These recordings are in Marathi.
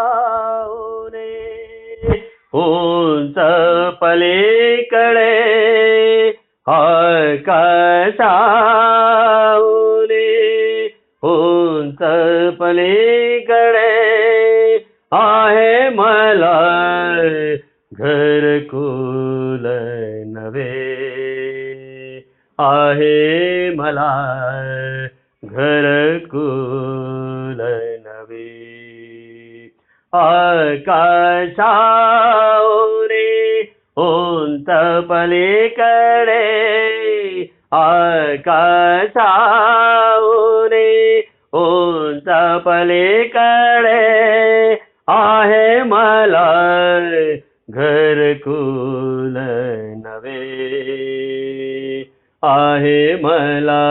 आकाशाने उंच पलीकडे आकाशाने उंच पलीकडे आहे मला घरकुल नवे आहे मला घरकुल नवे आकाशाने उंच पलीकडे आकाशाने उंच पलीकडे आहे मला घरकुल नवे आहे मला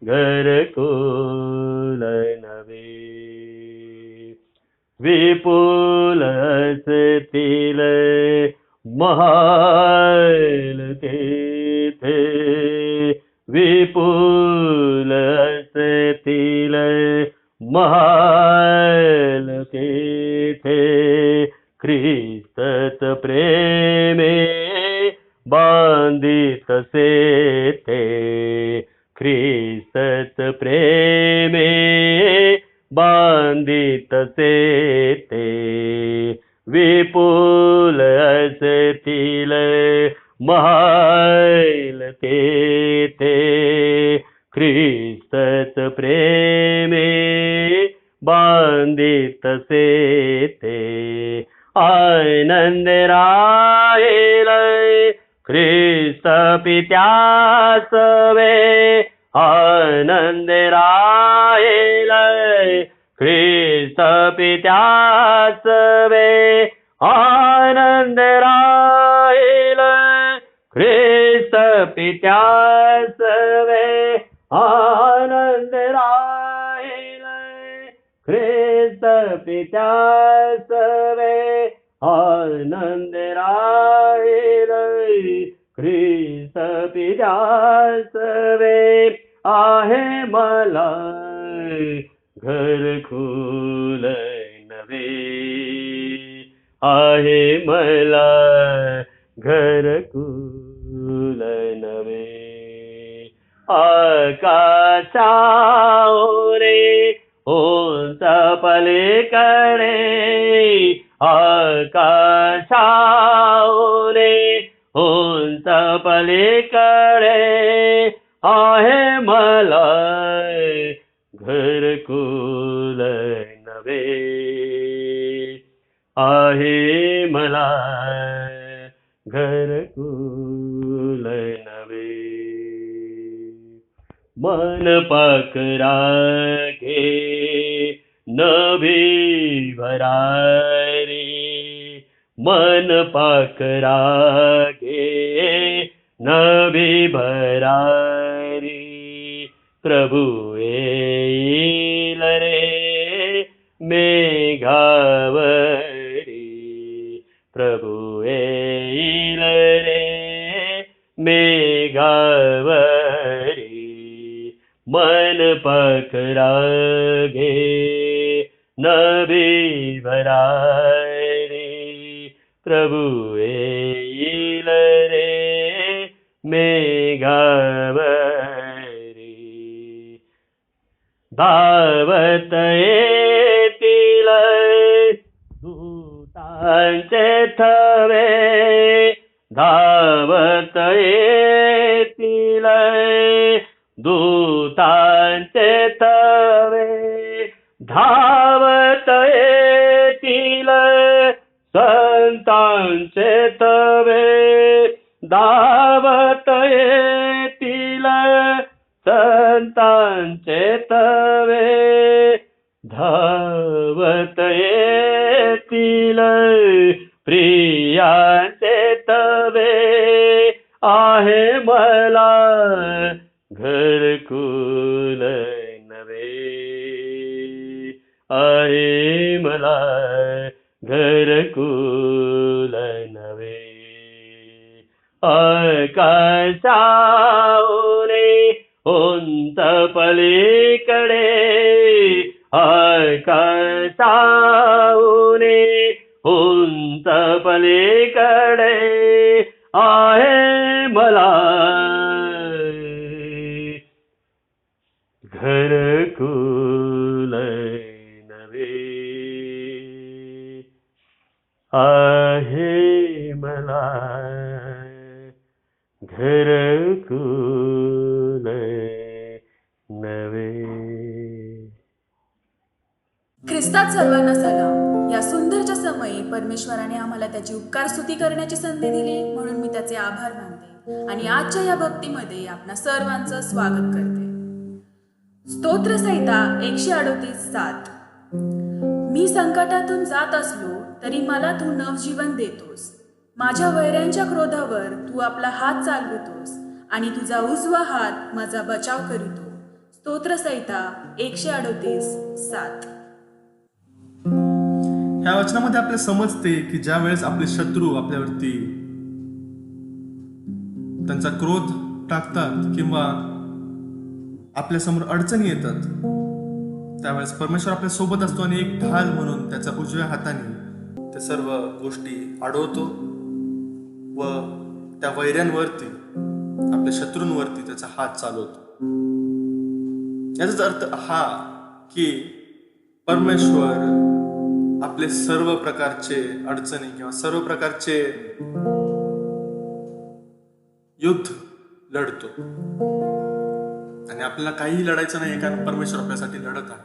घरकुल नवे विपुल असतील महाल तेथे विपुल असतील महाल तेथे ख्रिस्तच प्रेमे बांधित से ते ख्रिस्तच प्रेमे बांधित से ते विपुल असतील महाल तेथे ख्रिस्तच प्रेमे बांधित से ते आनंद राहील ख्रिस्त पित्यास वे आनंद राहील ख्रिस्त पित्यास वे आनंद राहील ख्रिस्त पित्यास वे आनंद राहील ख्रिस्त पित्यास वे आनंद राहील ख्रिस्त पित्यास वे आहे मला घरकुल नवे आहे मला घरकुल नवे आकाशाने उंच पलीकडे आकाशाने उंच पलीकडे आहे मला घरकुल नवे आहे मला घरकुल नवे मन पाकरा घे नभी भरारी मन पाकरा घे नभी भरारी प्रभु येईल रे मेघावरी प्रभु येईल रे मेघावरी मन पकरा घे नभी भरारी प्रभु येईल रे मेघावरी धावत येतील दूतांचे थवे धावत येतील दूतांचे थवे धावत येतील संतांचे थवे धावत येतील संतांचे तवे धावत येतील प्रियांचे तवे आहे मला घरकुल नवे आहे मला घरकुल नवे आकाशाने उंच पलीकडे आकाश उंच पलीकडे आहे मला घरकुल नवे आहे मला घरकुल नवे. ख्रिस्तात सर्वांना सलाम. या सुंदरच्या समयी परमेश्वराने आम्हाला त्याची उपकार स्तुती करण्याची संधी दिली म्हणून मी त्याचे आभार मानते आणि आजच्या या भक्तीमध्ये आपणा सर्वांचं स्वागत करते. स्तोत्रसंहिता 138:7. मी संकटातून जात असलो तरी मला तू नवजीवन देतोस. माझ्या वैऱ्यांच्या क्रोधावर तू आपला हात चालवितोस आणि तुझा उजवा हात माझा बचाव करीतो. स्तोत्रसंहिता 138:7. ह्या वचनामध्ये आपल्याला समजते की ज्या वेळेस आपले शत्रू आपल्यावरती त्यांचा क्रोध टाकतात किंवा आपल्या समोर अडचणी येतात त्यावेळेस परमेश्वर आपल्या सोबत असतो आणि एक ढाल म्हणून त्याच्या उजव्या हाताने त्या सर्व गोष्टी अडवतो व त्या वैऱ्यांवरती आपल्या शत्रूंवरती त्याचा हात चालवतो. याचाच अर्थ हा की परमेश्वर आपले सर्व प्रकारचे अडचणी किंवा सर्व प्रकारचे युद्ध लढतो आणि आपल्याला काहीही लढायचं नाही कारण परमेश्वर आपल्यासाठी लढत आहे.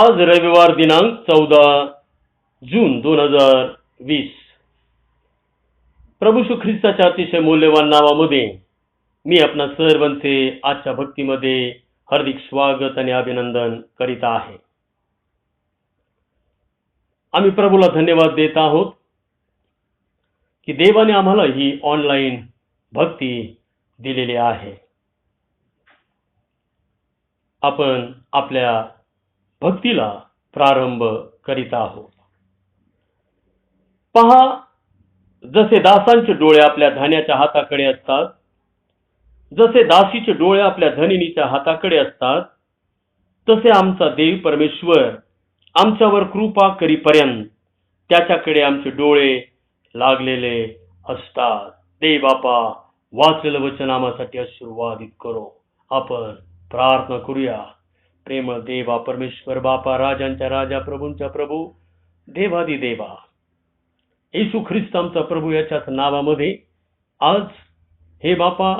आज रविवार दिनांक 14 जून 2020. प्रभू श्री ख्रिस्ताच्या अतिशय मूल्यवान नावामध्ये मी आपणा सर्वांचे आजच्या भक्तीमध्ये हार्दिक स्वागत आणि अभिनंदन करीत आहे. आम्ही प्रभूला धन्यवाद देत आहोत की देवाने आम्हाला ही ऑनलाईन भक्ती दिलेली आहे. आपण आपल्या भक्तीला प्रारंभ करीत आहोत. पहा, जसे दासांचे डोळे आपल्या धान्याच्या हाताकडे असतात, जसे दासीचे डोळे आपल्या धनिनीच्या हाताकडे असतात, तसे आमचा देव परमेश्वर आमच्यावर कृपा करीपर्यंत त्याच्याकडे आमचे डोळे लागलेले असतात. देव बापा, वाचलेलं वचन आम्हासाठी आशीर्वादित करो. आपण प्रार्थना करूया. प्रेमळ देवा परमेश्वर बापा, राजांच्या राजा, प्रभूंच्या प्रभू, देवादी देवा, येशू ख्रिस्त आमचा प्रभू याच्याच नावामध्ये आज हे बापा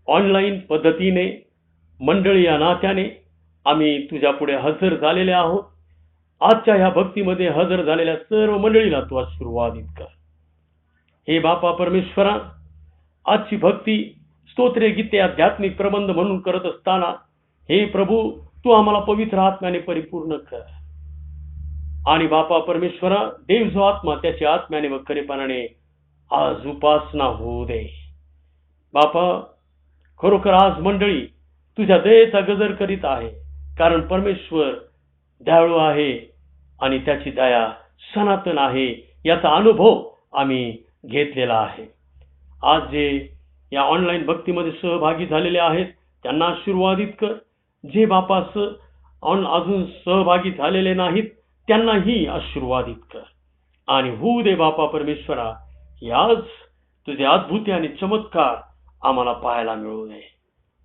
ऑनलाईन पद्धतीने मंडळी या नात्याने आम्ही तुझ्या पुढे हजर झालेले आहोत. आजच्या ह्या भक्तीमध्ये हजर झालेल्या सर्व मंडळीला तू आशीर्वादित कर. हे बापा परमेश्वरा, आजची भक्ती स्तोत्रे, गीते, आध्यात्मिक प्रबंध म्हणून करत असताना हे प्रभू तू आम्हाला पवित्र आत्म्याने परिपूर्ण कर. आणि बापा परमेश्वरा, देव जो आत्मा त्याची आत्म्याने व खरेपणाने आज उपासना होऊ दे. बापा, खरोखर आज मंडळी तुझ्या दयेचा गजर करीत आहे, कारण परमेश्वर दयाळू आहे आणि त्याची दया सनातन आहे, याचा अनुभव आम्ही घेतलेला आहे. आज जे या ऑनलाईन भक्तीमध्ये सहभागी झालेले आहेत त्यांना आशीर्वादित कर. जे बापा अजून सहभागी झालेले नाहीत त्यांनाही आशीर्वादित कर. आणि होऊ दे बापा परमेश्वरा, की आज तुझे अद्भुत आणि चमत्कार आम्हाला पाहायला मिळू दे.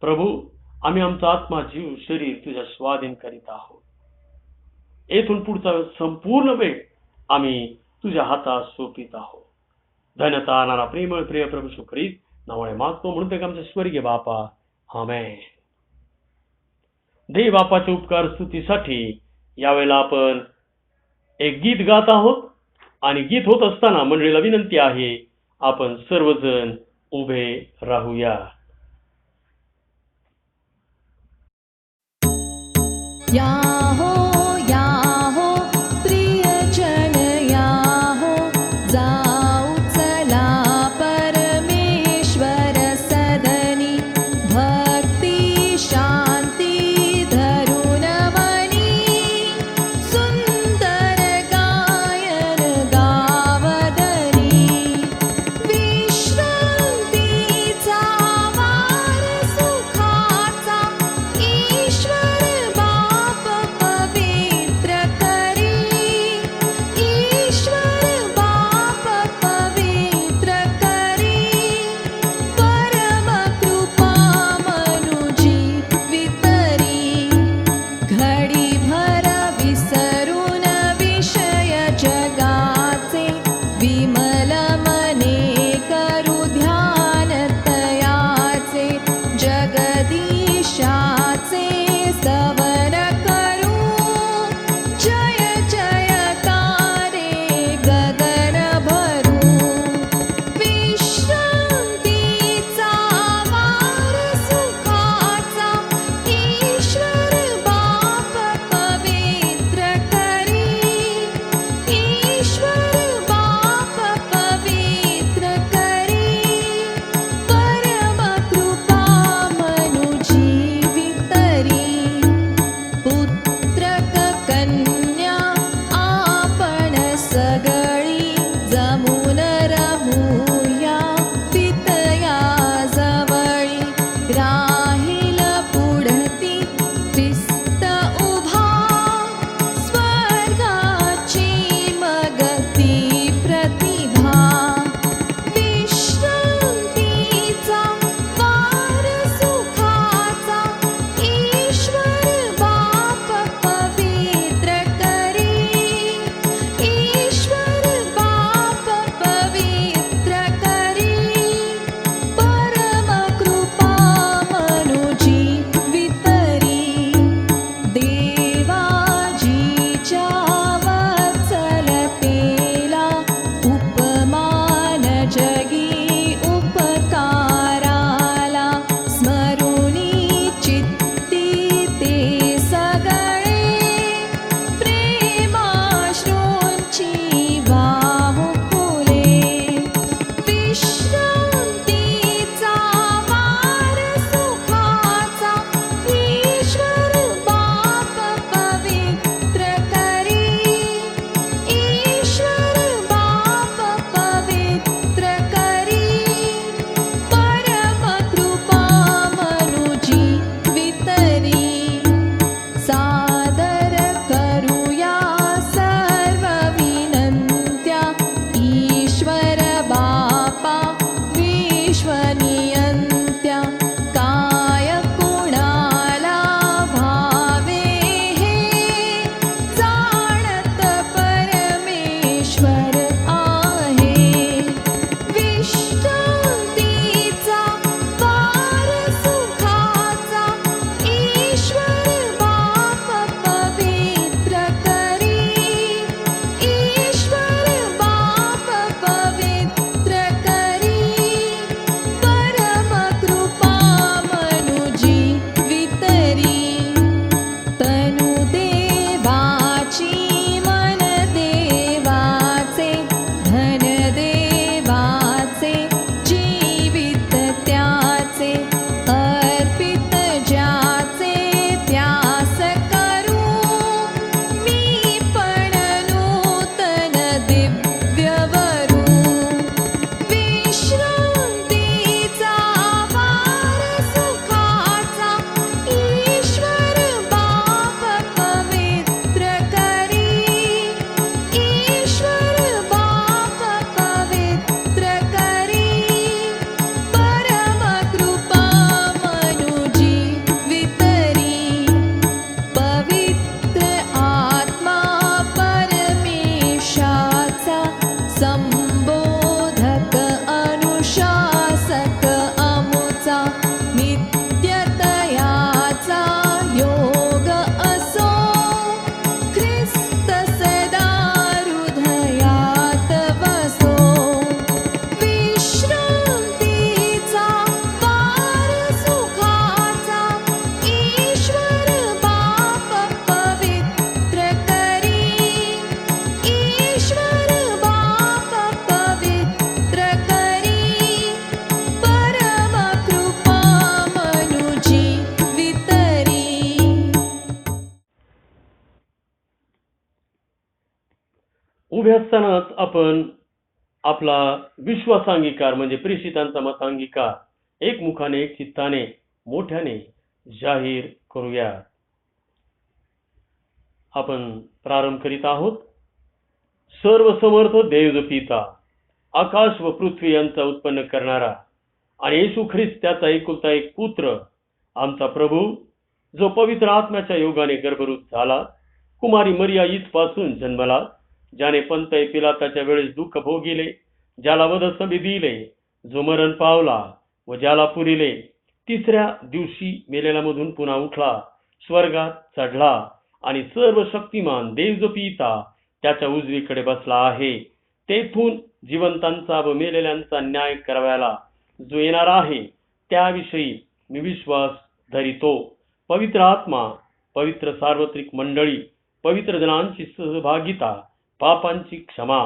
प्रभू, आम्ही आमचा आत्मा, जीव, शरीर तुझ्या स्वाधीन करीत आहोत. येथून पुढचा संपूर्ण वेळ आम्ही तुझ्या हातात सोपित आहोत. धन्यता आणणारा प्रेमळ प्रिय प्रभू श्री ख्रिस्त नावाने मागतो, म्हणतो की आमच्या स्वर्गीय बापा, आमेन. देव बापाच्या उपकार स्तुतीसाठी यावेळेला आपण एक गीत गात आहोत. आणि गीत होत असताना मंडळीला विनंती आहे, आपण सर्वजण उभे राहूया. याहो याहो प्रियजन याहो, जाऊ चला परमेश्वर सदनी, भक्ती शांती धरून मनी, सुंदर गायन गावदनी, विश्रांतीचा वार सुखाचा ईश्वर बाप संबोधक अनुशासक अमुचा नित्यतयाचा योग असो ख्रिस्त सदा हृदयात वसो विश्रांतीचा वार सुखाचा ईश्वर बाप पवित्र करी ईश्वर बाप पवित्र करी परम कृपा मनुजी वितरी. उभ्या असतानाच आपण आपला विश्वासांगीकार म्हणजे प्रेषितांचा मतांगीकार एकमुखाने एक चित्ताने मोठ्याने जाहीर करूया. आपण प्रारंभ करीत आहोत. सर्व समर्थ देव पिता, आकाश व पृथ्वी यांचा उत्पन्न करणारा आणि येशू ख्रिस्त त्याचा एकुलता एक पुत्र, आमचा प्रभू, जो पवित्र आत्म्याच्या योगाने गर्भरूप झाला, कुमारी मरिया पासून जन्मला, ज्याने पंतय पिलाताच्या वेळेस दुःख भोगिले, ज्याला वधस्तंभी दिले, जो मरण पावला व ज्याला पुरिले, तिसऱ्या दिवशी मेलेल्यामधून पुन्हा उठला, स्वर्गात चढला आणि सर्व शक्तिमान देव जो पिता त्याच्या उजवीकडे बसला आहे, तेथून जिवंतांचा व मेलेल्यांचा न्याय करावयाला जो येणार आहे, त्याविषयी मी विश्वास धरितो. पवित्र आत्मा, पवित्र सार्वत्रिक मंडळी, पवित्र जनांची सहभागिता, पापांची क्षमा,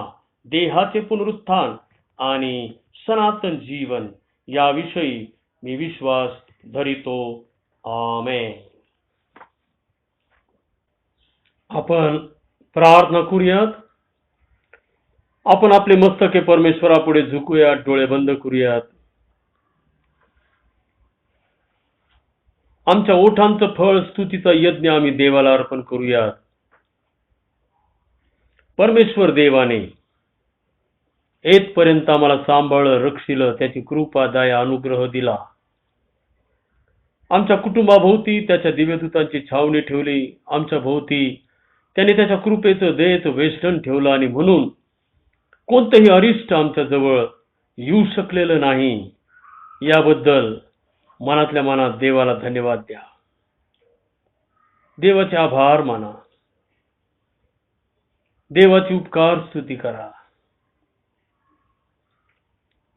देहाचे पुनरुत्थान आणि सनातन जीवन याविषयी मी विश्वास धरितो. आमेन. आपण प्रार्थना करूयात. आपण आपले मस्तके परमेश्वरापुढे झुकूयात, डोळे बंद करूयात. आमच्या ओठांचं फळ स्तुतीचा यज्ञ आम्ही देवाला अर्पण करूयात. परमेश्वर देवाने येथपर्यंत आम्हाला सांभाळलं, रक्षिलं, त्याची कृपा, दया, अनुग्रह दिला. आमच्या कुटुंबाभोवती त्याच्या दिव्यदूतांची छावणी ठेवली. आमच्या भोवती त्याने त्याच्या कृपेचं, दयेचं वेष्टन ठेवलं आणि म्हणून कोणतंही अरिष्ट आमच्या जवळ येऊ शकलेलं नाही. याबद्दल मनातल्या मनात देवाला धन्यवाद द्या. देवाचे आभार माना. देवाची उपकार स्तुती करा.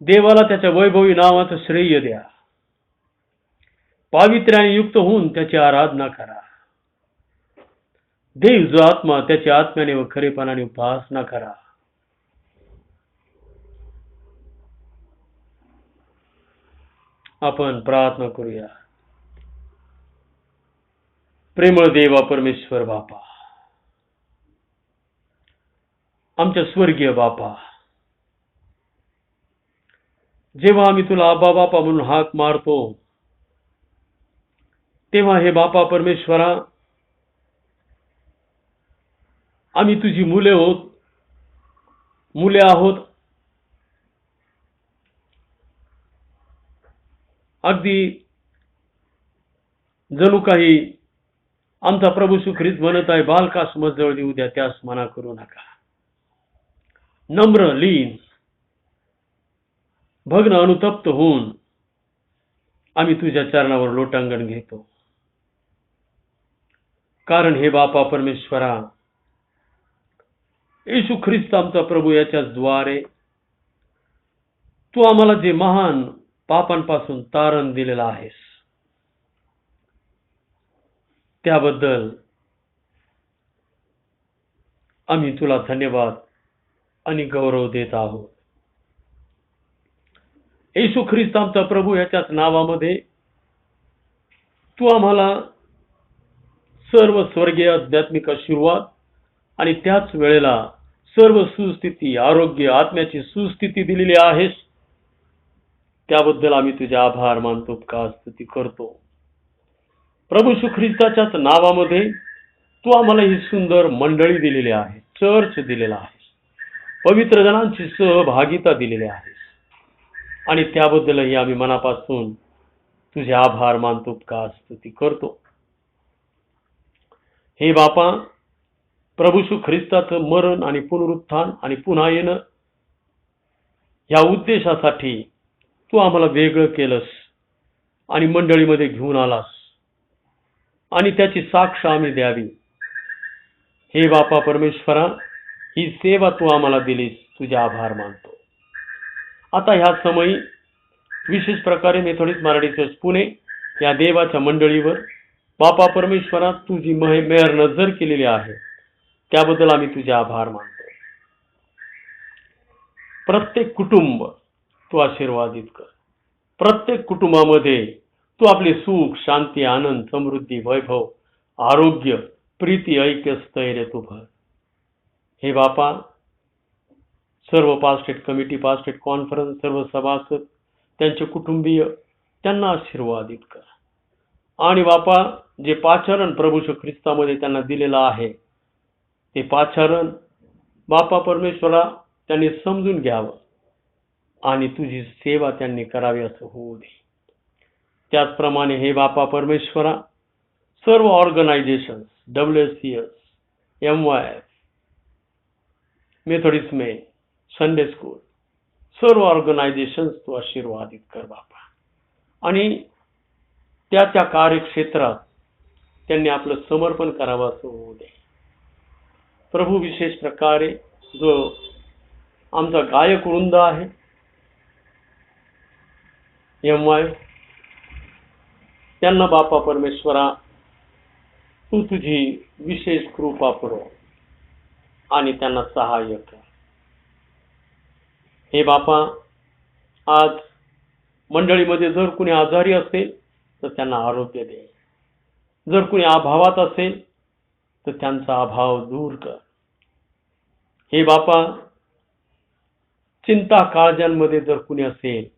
देवाला त्याच्या वैभवी नावाचं श्रेय द्या. पावित्र्याने युक्त होऊन त्याची आराधना करा. देव जो आत्मा, त्याची आत्म्याने व खरेपणाने उपासना करा. आपण प्रार्थना करूया. प्रेमळ देवा परमेश्वर बापा, आमच्या स्वर्गीय बापा, जेव्हा आम्ही तुला आबा बापा म्हणून हाक मारतो, तेव्हा हे बापा परमेश्वरा, आम्ही तुझी मुले आहोत. अगदी जणू काही आमचा प्रभू येशू ख्रिस्त म्हणत आहे, बालकास मजळ देऊ द्या, त्यास मना करू नका. नम्र, लीन, भग्न, अनुतप्त होऊन आम्ही तुझ्या चरणावर लोटांगण घेतो. कारण हे बापा परमेश्वरा, येशू ख्रिस्त आमचा प्रभू याच्याच द्वारे तू आम्हाला जे महान पापांपासून तारण दिलेलं आहेस, त्याबद्दल आम्ही तुला धन्यवाद आणि गौरव देत आहोत. येशू ख्रिस्त आमचा प्रभू याच्याच नावामध्ये तू आम्हाला सर्व स्वर्गीय आध्यात्मिक आशीर्वाद आणि त्याच वेळेला सर्व सुस्थिती, आरोग्य, आत्म्याची सुस्थिती दिलेली आहेस. त्याबद्दल आम्ही तुझे आभार मानतो, उपकार स्तुती करतो. प्रभू येशू ख्रिस्ताच्याच नावामध्ये तू आम्हाला ही सुंदर मंडळी दिलेली आहे, चर्च दिलेला आहे, पवित्र जनांची सहभागिता दिलेली आहे आणि त्याबद्दलही आम्ही मनापासून तुझे आभार मानतो, उपकार स्तुती करतो. हे बापा, प्रभू येशू ख्रिस्ताचं मरण आणि पुनरुत्थान आणि पुन्हा येणं ह्या उद्देशासाठी तू आम्हाला वेगळं केलंस आणि मंडळीमध्ये घेऊन आलास आणि त्याची साक्ष आम्ही द्यावी. हे बापा परमेश्वरा, ही सेवा तू आम्हाला दिलीस, तुझे आभार मानतो. आता ह्या समयी विशेष प्रकारे मेथोडिस्ट मराठी चर्च पुणे या देवाच्या मंडळीवर बापा परमेश्वरा तुझी मेहर नजर केलेली आहे, त्याबद्दल आम्ही तुझे आभार मानतो. प्रत्येक कुटुंब तू आशीर्वादित कर. प्रत्येक कुटुंबामध्ये तू आपले सुख, शांती, आनंद, समृद्धी, वैभव, आरोग्य, प्रीती, ऐक्य, स्थैर्य तू भर. हे बापा, सर्व पास्टेट कमिटी, पास्टेट कॉन्फरन्स, सर्व सभासद, त्यांचे कुटुंबीय, त्यांना आशीर्वादित कर. आणि बापा, जे पाचारण प्रभू श्री ख्रिस्तामध्ये त्यांना दिलेलं आहे, ते पाचारण बापा परमेश्वरा त्यांनी समजून घ्यावं आणि तुझी सेवा त्यांनी करावी असं होऊ दे. त्याचप्रमाणे हे बापा परमेश्वरा, सर्व organisation, WSCS, MYF, Methodist men, Sunday school, सर्व ऑर्गनायझेशन्स तू आशीर्वादित कर बापा. आणि त्या त्या कार्यक्षेत्रात त्यांनी आपलं समर्पण करावं असं होऊ दे. प्रभू, विशेष प्रकारे जो आमचा गायक वृंद आहे MY, त्यांना बापा परमेश्वरा तू तुझी विशेष कृपा पुरव आणि त्यांना सहाय्य कर. हे बापा, आज मंडळीमध्ये जर कुणी आजारी असेल तर त्यांना आरोग्य दे. जर कुणी अभावात असेल तर त्यांचा अभाव दूर कर. हे बापा, चिंता काळजांमध्ये जर कुणी असेल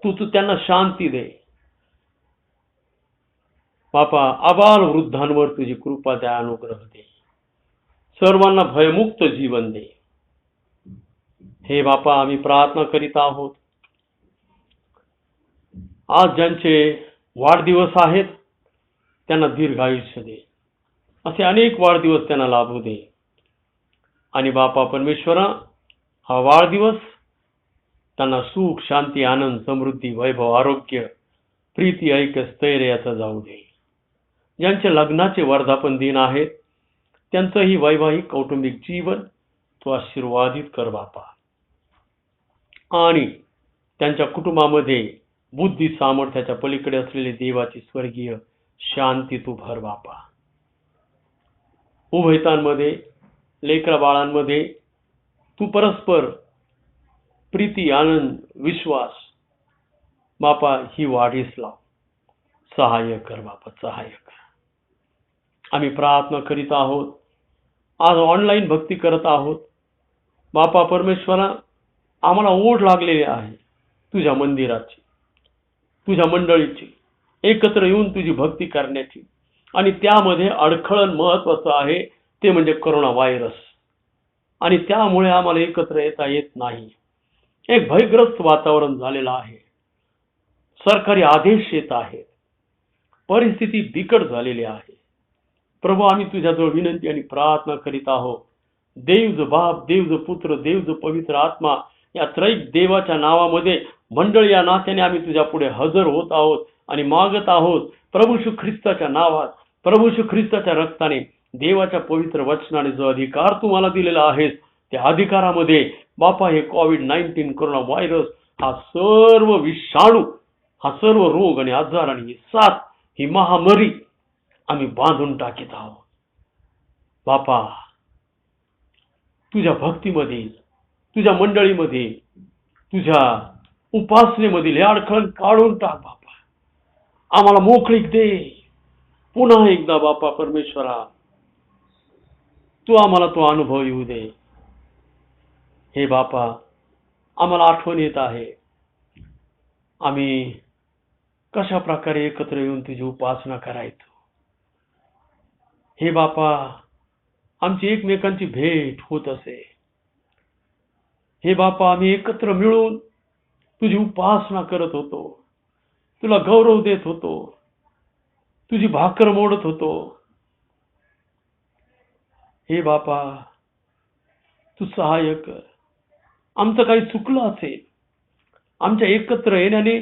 तू त्यांना शांती दे. बापा, अबाल वृद्धांवर तुझी कृपा द्या, अनुग्रह दे. सर्वांना भयमुक्त जीवन दे. हे बापा, आम्ही प्रार्थना करीत आहोत, आज ज्यांचे वाढदिवस आहेत त्यांना दीर्घ आयुष्य दे. असे अनेक वाढदिवस त्यांना लाभू दे. आणि बापा परमेश्वरा, हा वाढदिवस त्यांना सुख, शांती, आनंद, समृद्धी, वैभव, आरोग्य, प्रीती, ऐक्य, स्थैर्य याचा जाऊ दे. ज्यांचे लग्नाचे वर्धापन दिन आहेत त्यांचंही वैवाहिक कौटुंबिक जीवन तू आशीर्वादित कर बापा. आणि त्यांच्या कुटुंबामध्ये बुद्धी सामर्थ्याच्या पलीकडे असलेली देवाची स्वर्गीय शांती तू भर बापा. उभयतांमध्ये, लेकरा बाळांमध्ये तू परस्पर प्रीती, आनंद, विश्वास बापा ही वाढीस लाव. सहाय्य कर बापा, सहाय्य कर. आम्ही प्रार्थना करीत आहोत, आज ऑनलाईन भक्ती करत आहोत. बापा परमेश्वरा, आम्हाला ओढ लागलेली आहे तुझ्या मंदिराची, तुझ्या मंडळीची, एकत्र येऊन तुझी भक्ती करण्याची. आणि त्यामध्ये अडखळण महत्वाचं आहे ते म्हणजे कोरोना व्हायरस. आणि त्यामुळे आम्हाला एकत्र येता येत नाही. एक भयग्रस्त वातावरण झालेलं आहे. सरकारी आदेश येत आहेत. परिस्थिती बिकट झालेली आहे. प्रभू, आम्ही तुझ्याजवळ विनंती आणि प्रार्थना करीत आहोत. देव जो बाप, देव जो पुत्र, देव जो पवित्र आत्मा, या त्रैक देवाच्या नावामध्ये मंडळ या नात्याने आम्ही तुझ्या पुढे हजर होत आहोत आणि मागत आहोत. प्रभू श्री ख्रिस्ताच्या नावात, प्रभू श्री ख्रिस्ताच्या रक्ताने, देवाच्या पवित्र वचनाने जो अधिकार तुम्हाला दिलेला आहे त्या अधिकारामध्ये बापा हे कोविड-19 कोरोना व्हायरस, हा सर्व विषाणू, हा सर्व रोग आणि आजार आणि ही साथ, ही महामारी आम्ही बांधून टाकीत आहोत. बापा, तुझ्या भक्तीमधील, तुझ्या मंडळीमध्ये, तुझ्या उपासनेमधील हे अडखळण काढून टाक बापा. आम्हाला मोकळीक दे. पुन्हा एकदा बापा परमेश्वरा, तू आम्हाला तो अनुभव येऊ दे. हे बापा, आम्हाला आठवण येत आहे आम्ही कशा प्रकारे एकत्र येऊन तुझी उपासना करायचो. हे बापा, आमची एकमेकांची भेट होत असे. हे बापा, आम्ही एकत्र मिळून तुझी उपासना करत होतो, तुला गौरव देत होतो, तुझी भाकर मोडत होतो. हे बापा, तू सहाय्य कर. आमचं काही चुकलं असेल, आमच्या एकत्र येण्याने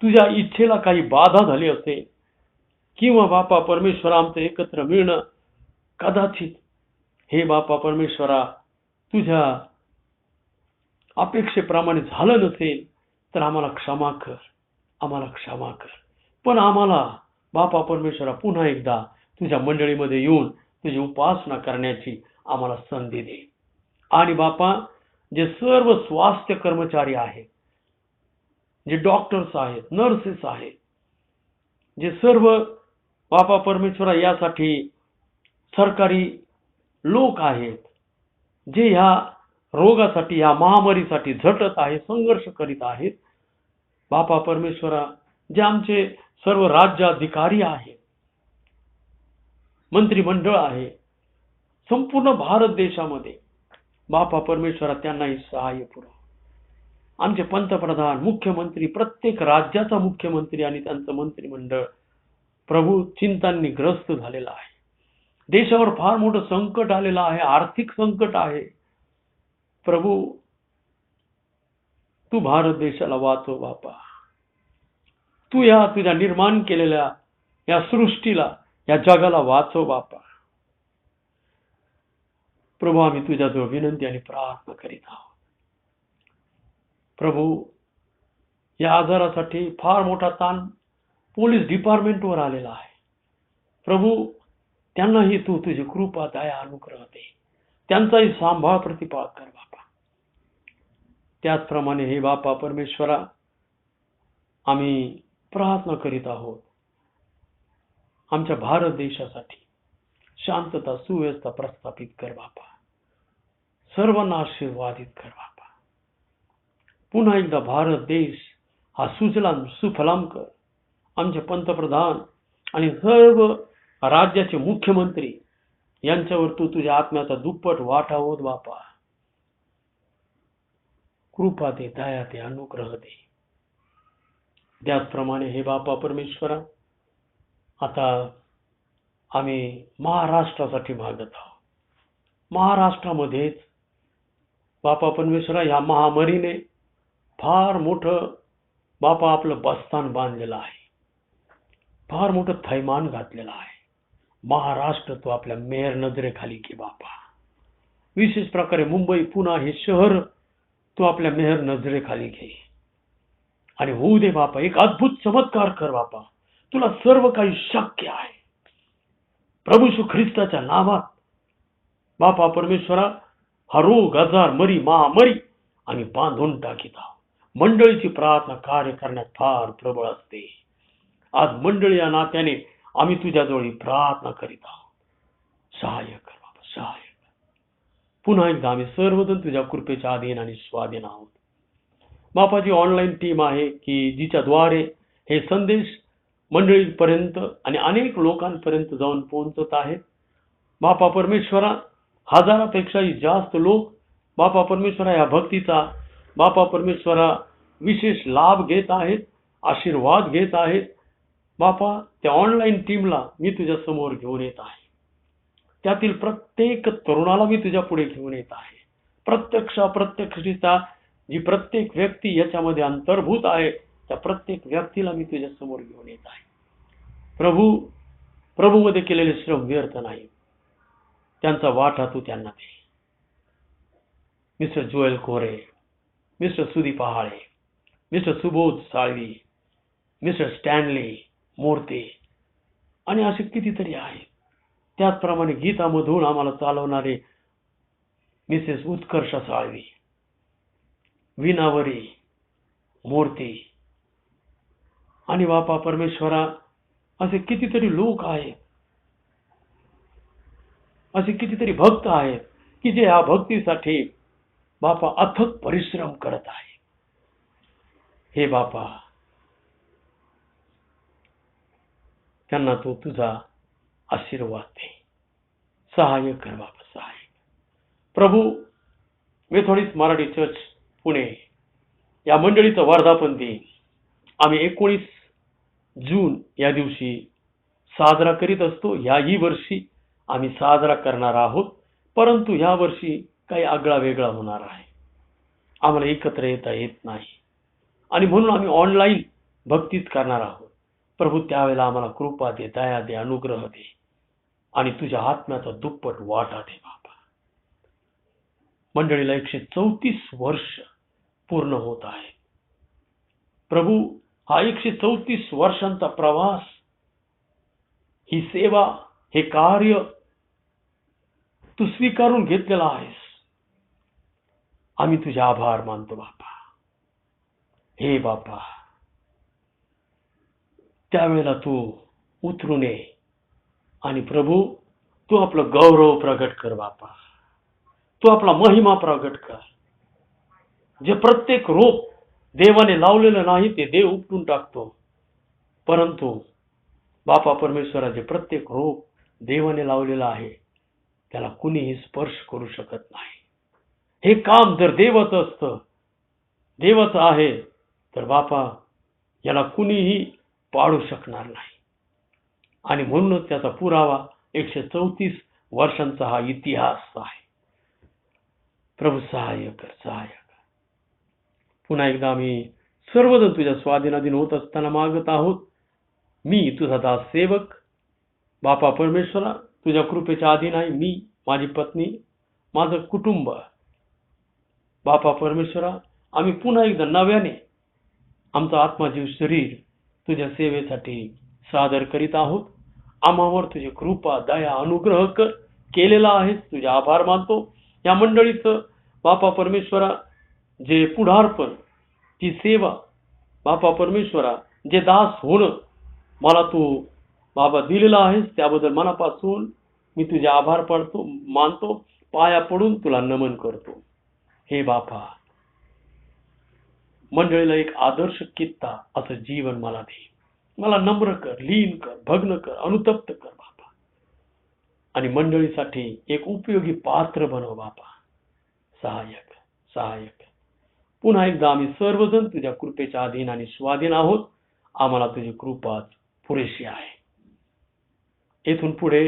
तुझ्या इच्छेला काही बाधा झाली असेल, किंवा बापा परमेश्वरा आमचं एकत्र मिळणं कदाचित हे बापा परमेश्वरा तुझ्या अपेक्षेप्रमाणे झालं नसेल तर आम्हाला क्षमा कर, आम्हाला क्षमा कर. पण आम्हाला बापा परमेश्वरा पुन्हा एकदा तुझ्या मंडळीमध्ये येऊन तुझी उपासना करण्याची आम्हाला संधी दे. आणि बापा जे सर्व स्वास्थ्य कर्मचारी आहेत, जे डॉक्टर्स आहेत, नर्सेस आहेत, जे सर्व बापा परमेश्वरा यासाठी सरकारी लोक आहेत, जे ह्या रोगासाठी, या महामारीसाठी झटत आहेत, संघर्ष करीत आहेत, बापा परमेश्वरा जे आमचे सर्व राज्याधिकारी आहेत, मंत्रिमंडळ आहे, संपूर्ण भारत देशामध्ये बापा परमेश्वरा त्यांनाही सहाय्य पुरव. आमचे पंतप्रधान, मुख्यमंत्री, प्रत्येक राज्याचा मुख्यमंत्री आणि त्यांचं मंत्रिमंडळ प्रभू चिंतांनी ग्रस्त झालेला आहे. देशावर फार मोठं संकट आलेलं आहे, आर्थिक संकट आहे. प्रभू तू भारत देशाला वाचव बापा. तू या तुझ्या निर्माण केलेल्या या सृष्टीला, या जगाला वाचव बापा. प्रभू आम्ही तुझ्याजवळ विनंती आणि प्रार्थना करीत आहोत. प्रभू या आजारासाठी फार मोठा ताण पोलीस डिपार्टमेंटवर आलेला आहे. प्रभू त्यांनाही तू तुझी कृपा, दया, अनुग्रह दे. त्यांचाही सांभाळ प्रतिपाळ कर बापा. त्याचप्रमाणे हे बापा परमेश्वरा आम्ही प्रार्थना करीत आहोत आमच्या भारत देशासाठी. शांतता, सुव्यवस्था प्रस्थापित कर बापा. सर्वांना आशीर्वादित कर बापा. पुन्हा एकदा भारत देश हा सुजलाम सुफलाम कर. आमचे पंतप्रधान आणि सर्व राज्याचे मुख्यमंत्री यांच्यावर तू तुझ्या आत्म्याचा दुप्पट वाटा ओत बापा. कृपा दे, दया दे, अनुग्रह दे. त्याचप्रमाणे हे बापा परमेश्वरा आता आम्ही महाराष्ट्रासाठी मागत आहोत. महाराष्ट्रामध्येच बापा परमेश्वरा या महामारीने फार मोठं बापा आपलं बस्तान बांधलेलं आहे, फार मोठं थैमान घातलेलं आहे. महाराष्ट्र तू आपल्या मेहर नजरेखाली घे बापा. विशेष प्रकारे मुंबई, पुणे हे शहर तू आपल्या मेहर नजरेखाली घे आणि होऊ दे बापा. एक अद्भुत चमत्कार कर बापा. तुला सर्व काही शक्य आहे. प्रभू श्री ख्रिस्ताच्या नावात बापा परमेश्वरा हा रोग, आजार, मरी, महामारी आम्ही बांधून टाकीत आहोत. मंडळीची प्रार्थना कार्य करण्यात फार प्रबळ असते. आज मंडळी या नात्याने आम्ही तुझ्याजवळ प्रार्थना करीत आहोत. सहाय्य कर बाबा, सहाय्य कर. पुन्हा एकदा आम्ही सर्वजण तुझ्या कृपेच्या अधीन आणि स्वाधीन आहोत. बापाची ऑनलाईन टीम आहे की जिच्याद्वारे हे संदेश मंडळीपर्यंत आणि अनेक लोकांपर्यंत जाऊन पोहोचत आहेत. बापा परमेश्वरा हजारापेक्षाही जास्त लोक बापा परमेश्वरा या भक्तीचा बापा परमेश्वरा विशेष लाभ घेत आहेत, आशीर्वाद घेत आहेत. बापा त्या ऑनलाईन टीमला मी तुझ्या समोर घेऊन येत आहे. त्यातील प्रत्येक तरुणाला मी तुझ्या पुढे घेऊन येत आहे. प्रत्यक्ष अप्रत्यक्षता जी प्रत्येक व्यक्ती याच्यामध्ये अंतर्भूत आहे त्या प्रत्येक व्यक्तीला मी तुझ्या समोर घेऊन येत आहे. प्रभूमध्ये केलेले श्रम व्यर्थ नाही. त्यांचा वाटा तू त्यांना दे. Mister Joel Kore, mister Sudeep Pahale, mister Subodh Salvi, mister Stanley Morte आणि असे कितीतरी आहेत. त्याचप्रमाणे गीतामधून आम्हाला चालवणारे मिसेस उत्कर्ष साळवी, विनावरी मोरते आणि बापा परमेश्वरा असे कितीतरी लोक आहेत, असे कितीतरी भक्त आहेत की जे या भक्तीसाठी बापा अथक परिश्रम करत आहे. हे बापा त्यांना तू तुझा आशीर्वाद दे. सहाय्य कर बाबा, सहाय्य. प्रभू मेथोडिस्ट मराठी चर्च पुणे या मंडळीचं वर्धापन दिन आम्ही 19 जून या दिवशी साजरा करीत असतो. याही वर्षी आम्ही साजरा करणार आहोत, परंतु या वर्षी काही आगळा वेगळा होणार आहे. आम्हाला एकत्र येता येत नाही आणि म्हणून आम्ही ऑनलाईन भक्तीच करणार आहोत. प्रभू त्यावेळेला आम्हाला कृपा दे, दया दे, अनुग्रह दे आणि तुझ्या आत्म्याचा दुप्पट वाटा दे बाबा. मंडळीला 134 वर्ष पूर्ण होत आहे. प्रभू, हा 134 वर्षांचा प्रवास, ही सेवा, हे कार्य तू स्वीकारून घेतलेला आहेस. आम्ही तुझे आभार मानतो बापा. हे बापा, त्यावेळेला तू उतरून ये आणि प्रभू तू आपलं गौरव प्रगट कर बापा. तू आपला महिमा प्रगट कर. जे प्रत्येक रोप देवाने लावलेलं नाही ते देव उपटून टाकतो, परंतु बापा परमेश्वराचे प्रत्येक रोप देवाने लावलेलं आहे त्याला कुणीही स्पर्श करू शकत नाही. हे काम जर देवाचं असतं, देवाचं आहे, तर बापा याला कुणीही पाडू शकणार नाही. आणि म्हणूनच त्याचा पुरावा 134 वर्षांचा हा इतिहास आहे. प्रभू सहाय्य कर, सहाय्य कर. पुन्हा एकदा आम्ही सर्वजण तुझ्या स्वाधीनाधीन होत असताना मागत आहोत. मी तुझा दास सेवक बापा परमेश्वरा तुझ्या कृपेच्या अधीन आहे. मी, माझी पत्नी, माझं कुटुंब बापा परमेश्वरा, आम्ही पुन्हा एकदा नव्याने आमचा आत्मा, जीव, शरीर तुझ्या सेवेसाठी सादर करीत आहोत. आम्हावर तुझी कृपा, दया, अनुग्रह कर. केलेला आहेस, तुझे आभार मानतो. या मंडळीचं बापा परमेश्वरा जे पुढारपण, ती सेवा बापा परमेश्वरा, जे दास होणं मला तू बाबा दिलेला आहेस, त्याबद्दल मनापासून मी तुझे आभार मानतो. पाया पडून तुला नमन करतो. हे बापा, मंडळीला एक आदर्श कित्ता असं जीवन मला दे. मला नम्र कर, लीन कर, भग्न कर, अनुतप्त कर बापा. आणि मंडळीसाठी एक उपयोगी पात्र बनव बापा. सहाय्यक, सहाय्यक. पुन्हा एकदा आम्ही सर्वजण तुझ्या कृपेच्या अधीन आणि स्वाधीन आहोत. आम्हाला तुझी कृपाच पुरेशी आहे. येथून पुढे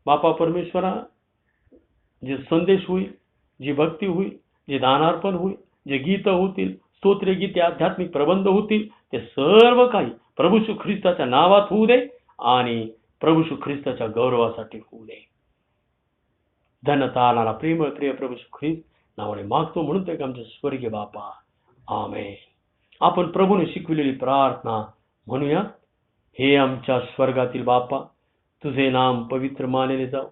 बापा परमेश्वरा जे संदेश होईल, जी भक्ती होईल, जे दानार्पण होईल, जे गीत होतील, स्तोत्र गीते, आध्यात्मिक प्रबंध होतील, ते सर्व काही प्रभू श्री ख्रिस्ताच्या नावात होऊ दे आणि प्रभू श्री ख्रिस्ताच्या गौरवासाठी होऊ दे. धन्यता आणारा प्रेमळ प्रिय प्रभू श्री ख्रिस्त नावाने मागतो, म्हणून ते आमचे स्वर्गीय बापा. आमेन. आपण प्रभूने शिकविलेली प्रार्थना म्हणूया. हे आमच्या स्वर्गातील बापा, तुझे नाम पवित्र मानले जाऊ.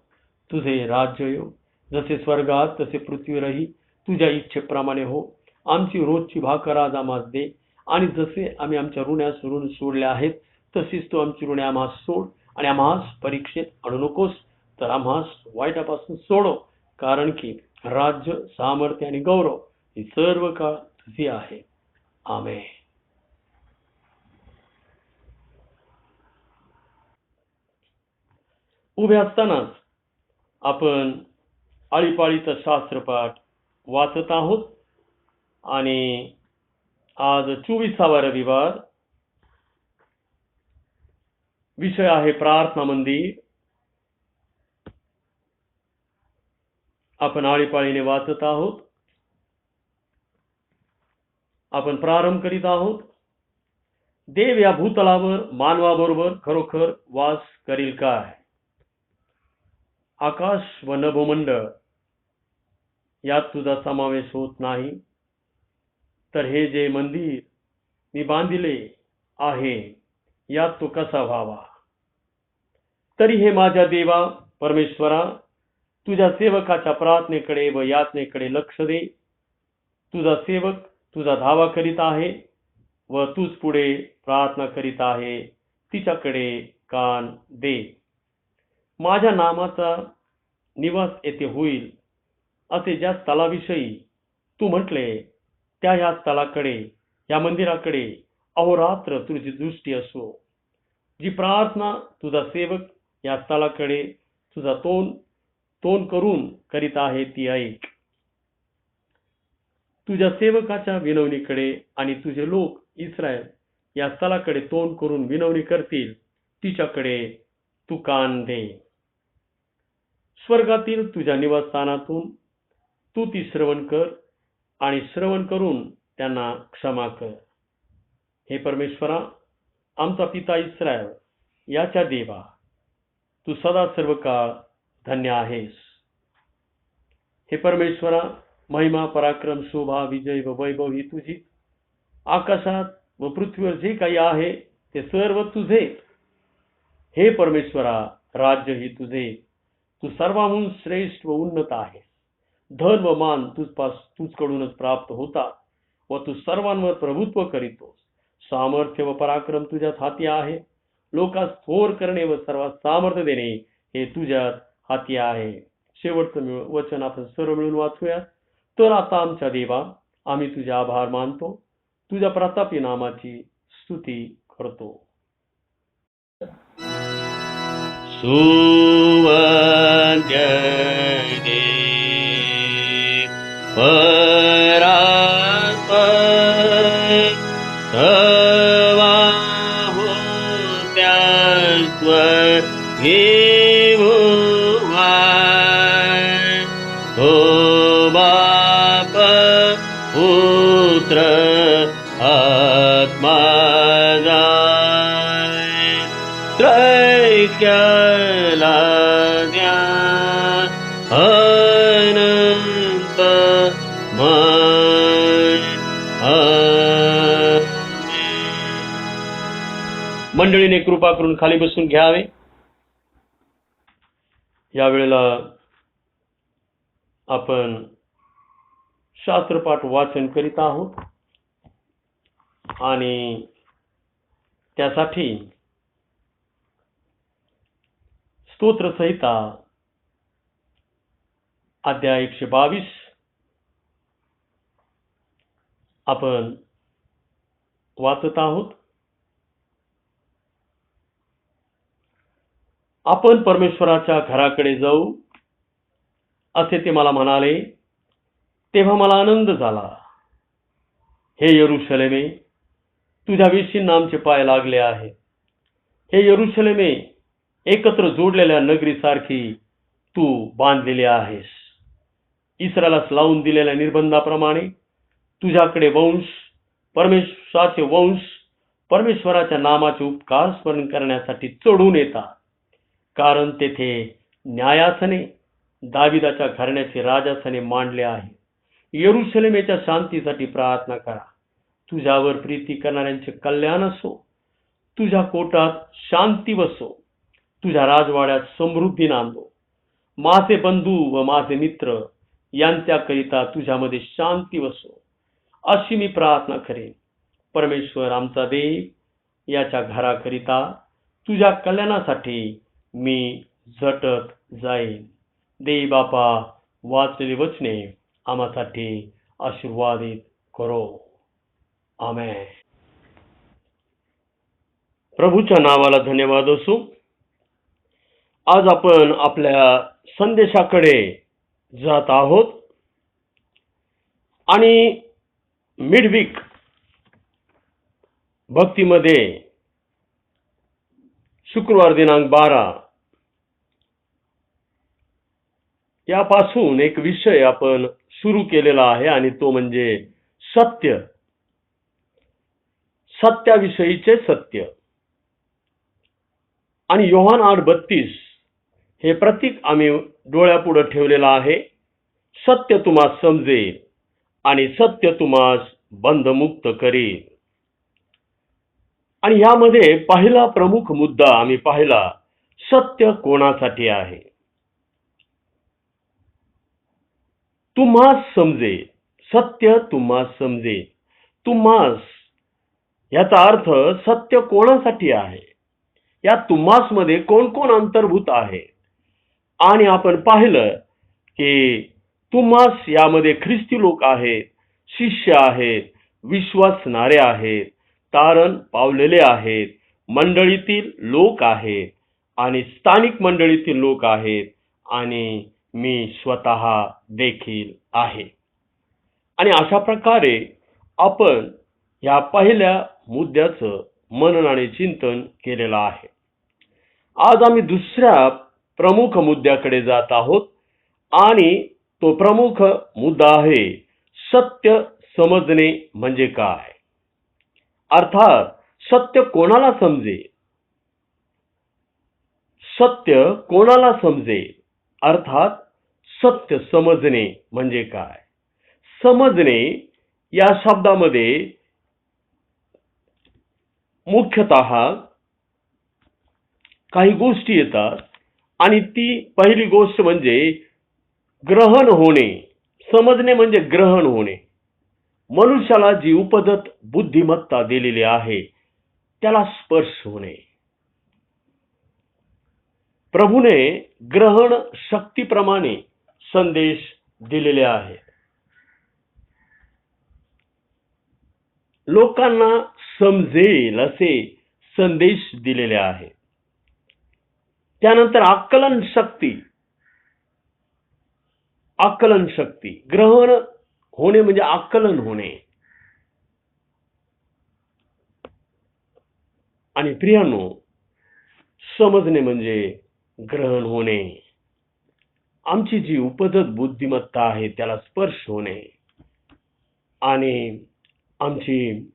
तुझे राज्य येऊ. जसे स्वर्गात तसे पृथ्वीवरही तुझ्या इच्छेप्रमाणे हो. आमची रोजची भाकर आज आम्हास दे, आणि जसे आम्ही आमच्या ऋण्यास ऋण सोडले आहेत तशीच तू आमची ऋणे आम्हास सोड, आणि आम्हास परीक्षेत आणू नकोस, तर आम्हास वाईटापासून सोडव. कारण की राज्य, सामर्थ्य आणि गौरव ही सर्व काळ तुझी आहे. आमेन. उभे असतानाच आपण आळीपाळीचा शास्त्रपाठ वाचत आहोत आणि आज 24वा रविवार. विषय आहे प्रार्थना मंदिर. आपण आळीपाळीने वाचत आहोत. आपण प्रारंभ करीत आहोत. देव या भूतलावर मानवाबरोबर खरोखर वास करील काय? आकाश व नभोमंडळ यात तुझा समावेश होत नाही, तर हे जे मंदिर मी बांधिले आहे यात तो कसा व्हावा? तरी हे माझ्या देवा परमेश्वरा, तुझ्या सेवकाच्या प्रार्थनेकडे व याचनेकडे लक्ष दे. तुझा सेवक तुझा धावा करीत आहे व तूच पुढे प्रार्थना करीत आहे, तिच्याकडे कान दे. माझ्या नामाचा निवास येथे होईल असे ज्या स्थळाविषयी तू म्हटले, त्या ह्या स्थळाकडे, या मंदिराकडे अहोरात्र तुझी दृष्टी असो. जी प्रार्थना तुझा सेवक या स्थळाकडे तुझा तोंड करून करीत आहे ती ऐक. तुझ्या सेवकाच्या विनवणीकडे आणि तुझे लोक इस्रायल या स्थळाकडे तोंड करून विनवणी करतील, तिच्याकडे तू कान दे. स्वर्गातील तुझ्या निवासस्थानातून तू ती श्रवण कर. आणि श्रवण करून त्यांना क्षमा कर. हे परमेश्वरा, आमचा पिता इस्रायल याच्या देवा, तू सदा सर्व काळ धन्य आहेस. हे परमेश्वरा, महिमा, पराक्रम, शोभा, विजय व वैभव ही तुझी. आकाशात व पृथ्वीवर जे काही आहे ते सर्व तुझे. हे परमेश्वरा, राज्य ही तुझे. तू सर्वांहून श्रेष्ठ व उन्नत आहेस. धन व मान तुझकडूनच प्राप्त होता व तू सर्वांवर प्रभुत्व करीतोस. सामर्थ्य व पराक्रम तुझ्याच हाती आहे. लोकांस थोर करणे व सर्वात सामर्थ्य देणे हे तुझ्याच हाती आहे. शेवटचं वचन आपण सर्व मिळून वाचूया. तर आता आमच्या देवा, आम्ही तुझे आभार मानतो, तुझ्या प्रतापी नामाची स्तुती करतो. पुत्र आत्मा त्रैक्याला द्या अनंत मंडळीने कृपा करून खाली बसून घ्यावे. यावेळेला आपण शास्त्रपाठ वाचन करीत आहोत आणि त्यासाठी स्तोत्रसंहिता अध्याय 122 आपण वाचत आहोत. आपण परमेश्वराच्या घराकडे जाऊ असे ते मला म्हणाले, तेव्हा मला आनंद झाला. हे यरूशलेमे, तुझ्या वेशींना आमचे पाय लागले आहे. हे यरूशलेमे, एकत्र जोडलेल्या नगरीसारखी तू बांधलेली आहेस. इस्रायलास लावून दिलेल्या निर्बंधाप्रमाणे तुझ्याकडे परमेश्वराचे वंश परमेश्वराच्या नामाचे उपकार स्मरण करण्यासाठी चढून येतात. कारण तेथे न्यायासने दाविदाच्या घराण्याचे राजासने मांडले आहे. यरूशलेमेच्या शांतीसाठी प्रार्थना करा. तुझ्यावर प्रीती करणाऱ्यांचे कल्याण असो. तुझ्या कोटात शांती वसो. तुझ्या राजवाड्यात समृद्धी नांदो. माझे बंधू व माझे मित्र यांच्याकरिता तुझ्यामध्ये शांती वसो, अशी मी प्रार्थना करेन. परमेश्वर आमचा देव, याच्या घराकरिता तुझ्या कल्याणासाठी मी झटत जाईन. देव बापा, वाचलेली वचने आम्हासाठी आशीर्वादित करो. आमेन. प्रभूच्या नावाला धन्यवाद असो. आज आपण आपल्या संदेशाकडे जात आहोत आणि मिडवीक भक्तीमध्ये शुक्रवार दिनांक 12 यापासून एक विषय आपण सुरू केलेला आहे आणि तो म्हणजे सत्य. सत्याविषयीचे सत्य. आणि योहान 8:32 हे प्रतीक आम्ही डोळ्यापुढे ठेवलेलं आहे. सत्य तुम्हास समजेल आणि सत्य तुम्हास बंधमुक्त करेल. आणि यामध्ये पहिला प्रमुख मुद्दा आम्ही पाहिला, सत्य कोणासाठी आहे. तुम्हास समजेल, सत्य तुम्हास समजेल. तुम्हास याचा अर्थ सत्य कोणासाठी आहे. या तुम्हास मध्ये कोण कोण अंतर्भूत आहे. आणि आपण पाहिलं की तुम्हास यामध्ये ख्रिस्ती लोक आहेत, शिष्य आहेत, विश्वासणारे आहेत, तारण पावलेले आहेत, मंडळीतील लोक आहेत आणि स्थानिक मंडळीतील लोक आहेत आणि मी स्वतः देखील आहे. आणि अशा प्रकारे आपण या पहिल्या मुद्द्याचं मनन आणि चिंतन केलेलं आहे. आज आम्ही दुसऱ्या प्रमुख मुद्द्याकडे जात आहोत आणि तो प्रमुख मुद्दा आहे सत्य समजणे म्हणजे काय? अर्थात सत्य कोणाला समजेल? सत्य कोणाला समजेल? अर्थात सत्य समजणे म्हणजे काय? समजणे या शब्दामध्ये मुख्यतः काही गोष्टी येतात आणि ती पहिली गोष्ट म्हणजे ग्रहण होणे. समजणे म्हणजे ग्रहण होणे. मनुष्याला जी उपदत बुद्धिमत्ता दिलेली आहे त्याला स्पर्श होणे. प्रभूने ग्रहण शक्तीप्रमाणे संदेश दिलेले आहेत. लोकांना समजेल असे संदेश दिलेले आहेत. त्यानंतर आकलन शक्ती. ग्रहण होणे म्हणजे आकलन होणे. आणि प्रियांनो, समजणे म्हणजे ग्रहण होणे. आमची जी उपदत बुद्धिमत्ता आहे त्याला स्पर्श होणे आणि आमची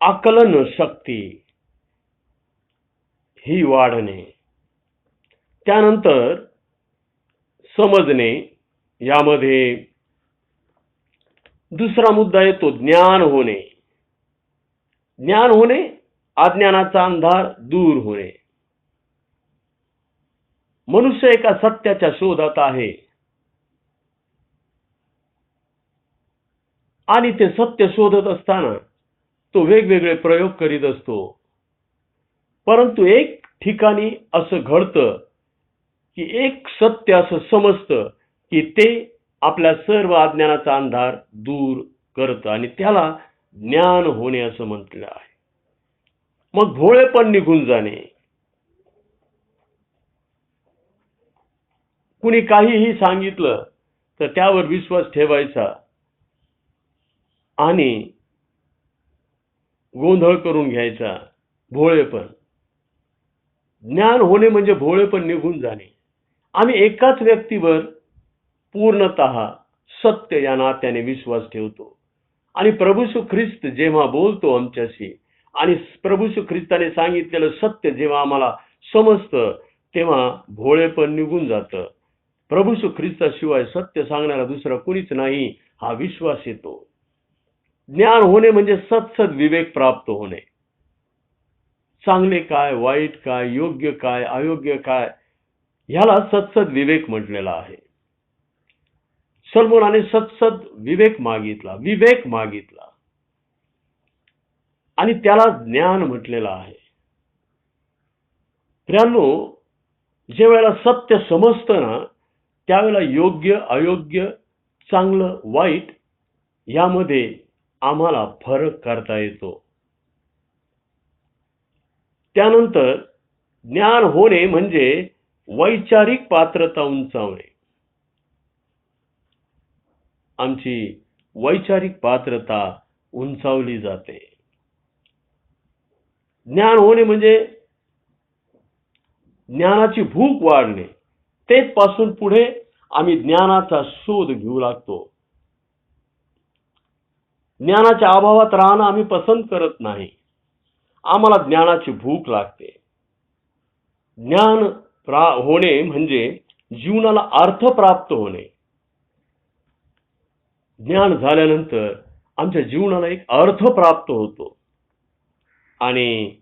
आकलन शक्ती ही वाढणे. त्यानंतर समजणे यामध्ये दुसरा मुद्दा येतो ज्ञान होणे. ज्ञान होणे, अज्ञानाचा अंधार दूर होणे. मनुष्य एका सत्याच्या शोधात आहे आणि ते सत्य शोधत असताना तो वेगवेगळे प्रयोग करीत असतो. परंतु एक ठिकाणी असं घडतं की एक सत्य असं समजतं की ते आपल्या सर्व अज्ञानाचा अंधार दूर करतं आणि त्याला ज्ञान होणे असं म्हटलं आहे. मग भोळेपण निघून जाणे. कुणी काहीही सांगितलं तर त्यावर विश्वास ठेवायचा आणि गोंधळ करून घ्यायचा. भोळेपण. ज्ञान होणे म्हणजे भोळेपण निघून जाणे. आम्ही एकाच व्यक्तीवर पूर्णतः सत्य या नात्याने विश्वास ठेवतो आणि प्रभू येशू ख्रिस्त जेव्हा बोलतो आमच्याशी आणि प्रभू येशू ख्रिस्ताने सांगितलेलं सत्य जेव्हा आम्हाला समजतं तेव्हा भोळेपण निघून जातं. प्रभू येशू ख्रिस्ताशिवाय सत्य सांगणारा दुसरा कुणीच नाही हा विश्वास येतो. ज्ञान होणे म्हणजे सत्सद विवेक प्राप्त होणे. चांगले काय, वाईट काय, योग्य काय, अयोग्य काय, ह्याला सत्सद विवेक म्हटलेला आहे. सलोमोनाने सत्सद विवेक मागितला आणि त्याला ज्ञान म्हटलेलं आहे. प्रियांनो, जे वेळेला सत्य समजतं ना त्यावेळेला योग्य, अयोग्य, चांगलं, वाईट यामध्ये आम्हाला फरक करता येतो. त्यानंतर ज्ञान होणे म्हणजे वैचारिक पात्रता उंचावणे. आमची वैचारिक पात्रता उंचावली जाते. ज्ञान होणे म्हणजे ज्ञानाची भूक वाढणे. तेच पासून पुढे आम्ही ज्ञानाचा शोध घेऊ लागतो. ज्ञानाच्या अभावात राहणं आम्ही पसंत करत नाही. आम्हाला ज्ञानाची भूक लागते. ज्ञान होणे म्हणजे जीवनाला अर्थ प्राप्त होणे. ज्ञान झाल्यानंतर आमच्या जीवनाला एक अर्थ प्राप्त होतो आणि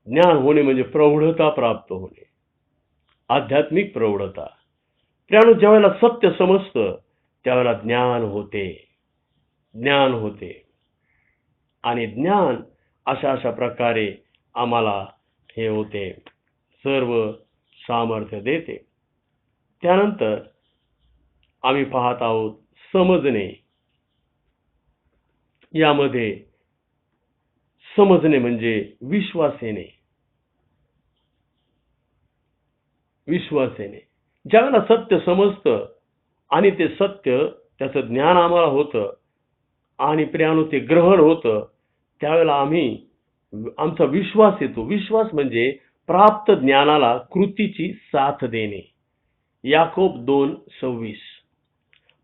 ज्ञान होणे म्हणजे प्रौढता प्राप्त होणे, आध्यात्मिक प्रौढता. त्यामुळे ज्यावेळेला सत्य समजतं त्यावेळेला ज्ञान होते आणि ज्ञान अशा प्रकारे आम्हाला हे होते, सर्व सामर्थ्य देते. त्यानंतर आम्ही पाहत आहोत समजणे. यामध्ये समजणे म्हणजे विश्वास येणे. ज्यावेळेला सत्य समजतं आणि ते सत्य त्याचं ज्ञान आम्हाला होतं आणि प्रियानो ते ग्रहण होतं त्यावेळेला आमचा विश्वास येतो. विश्वास म्हणजे प्राप्त ज्ञानाला कृतीची साथ देणे. याकोब 2:26.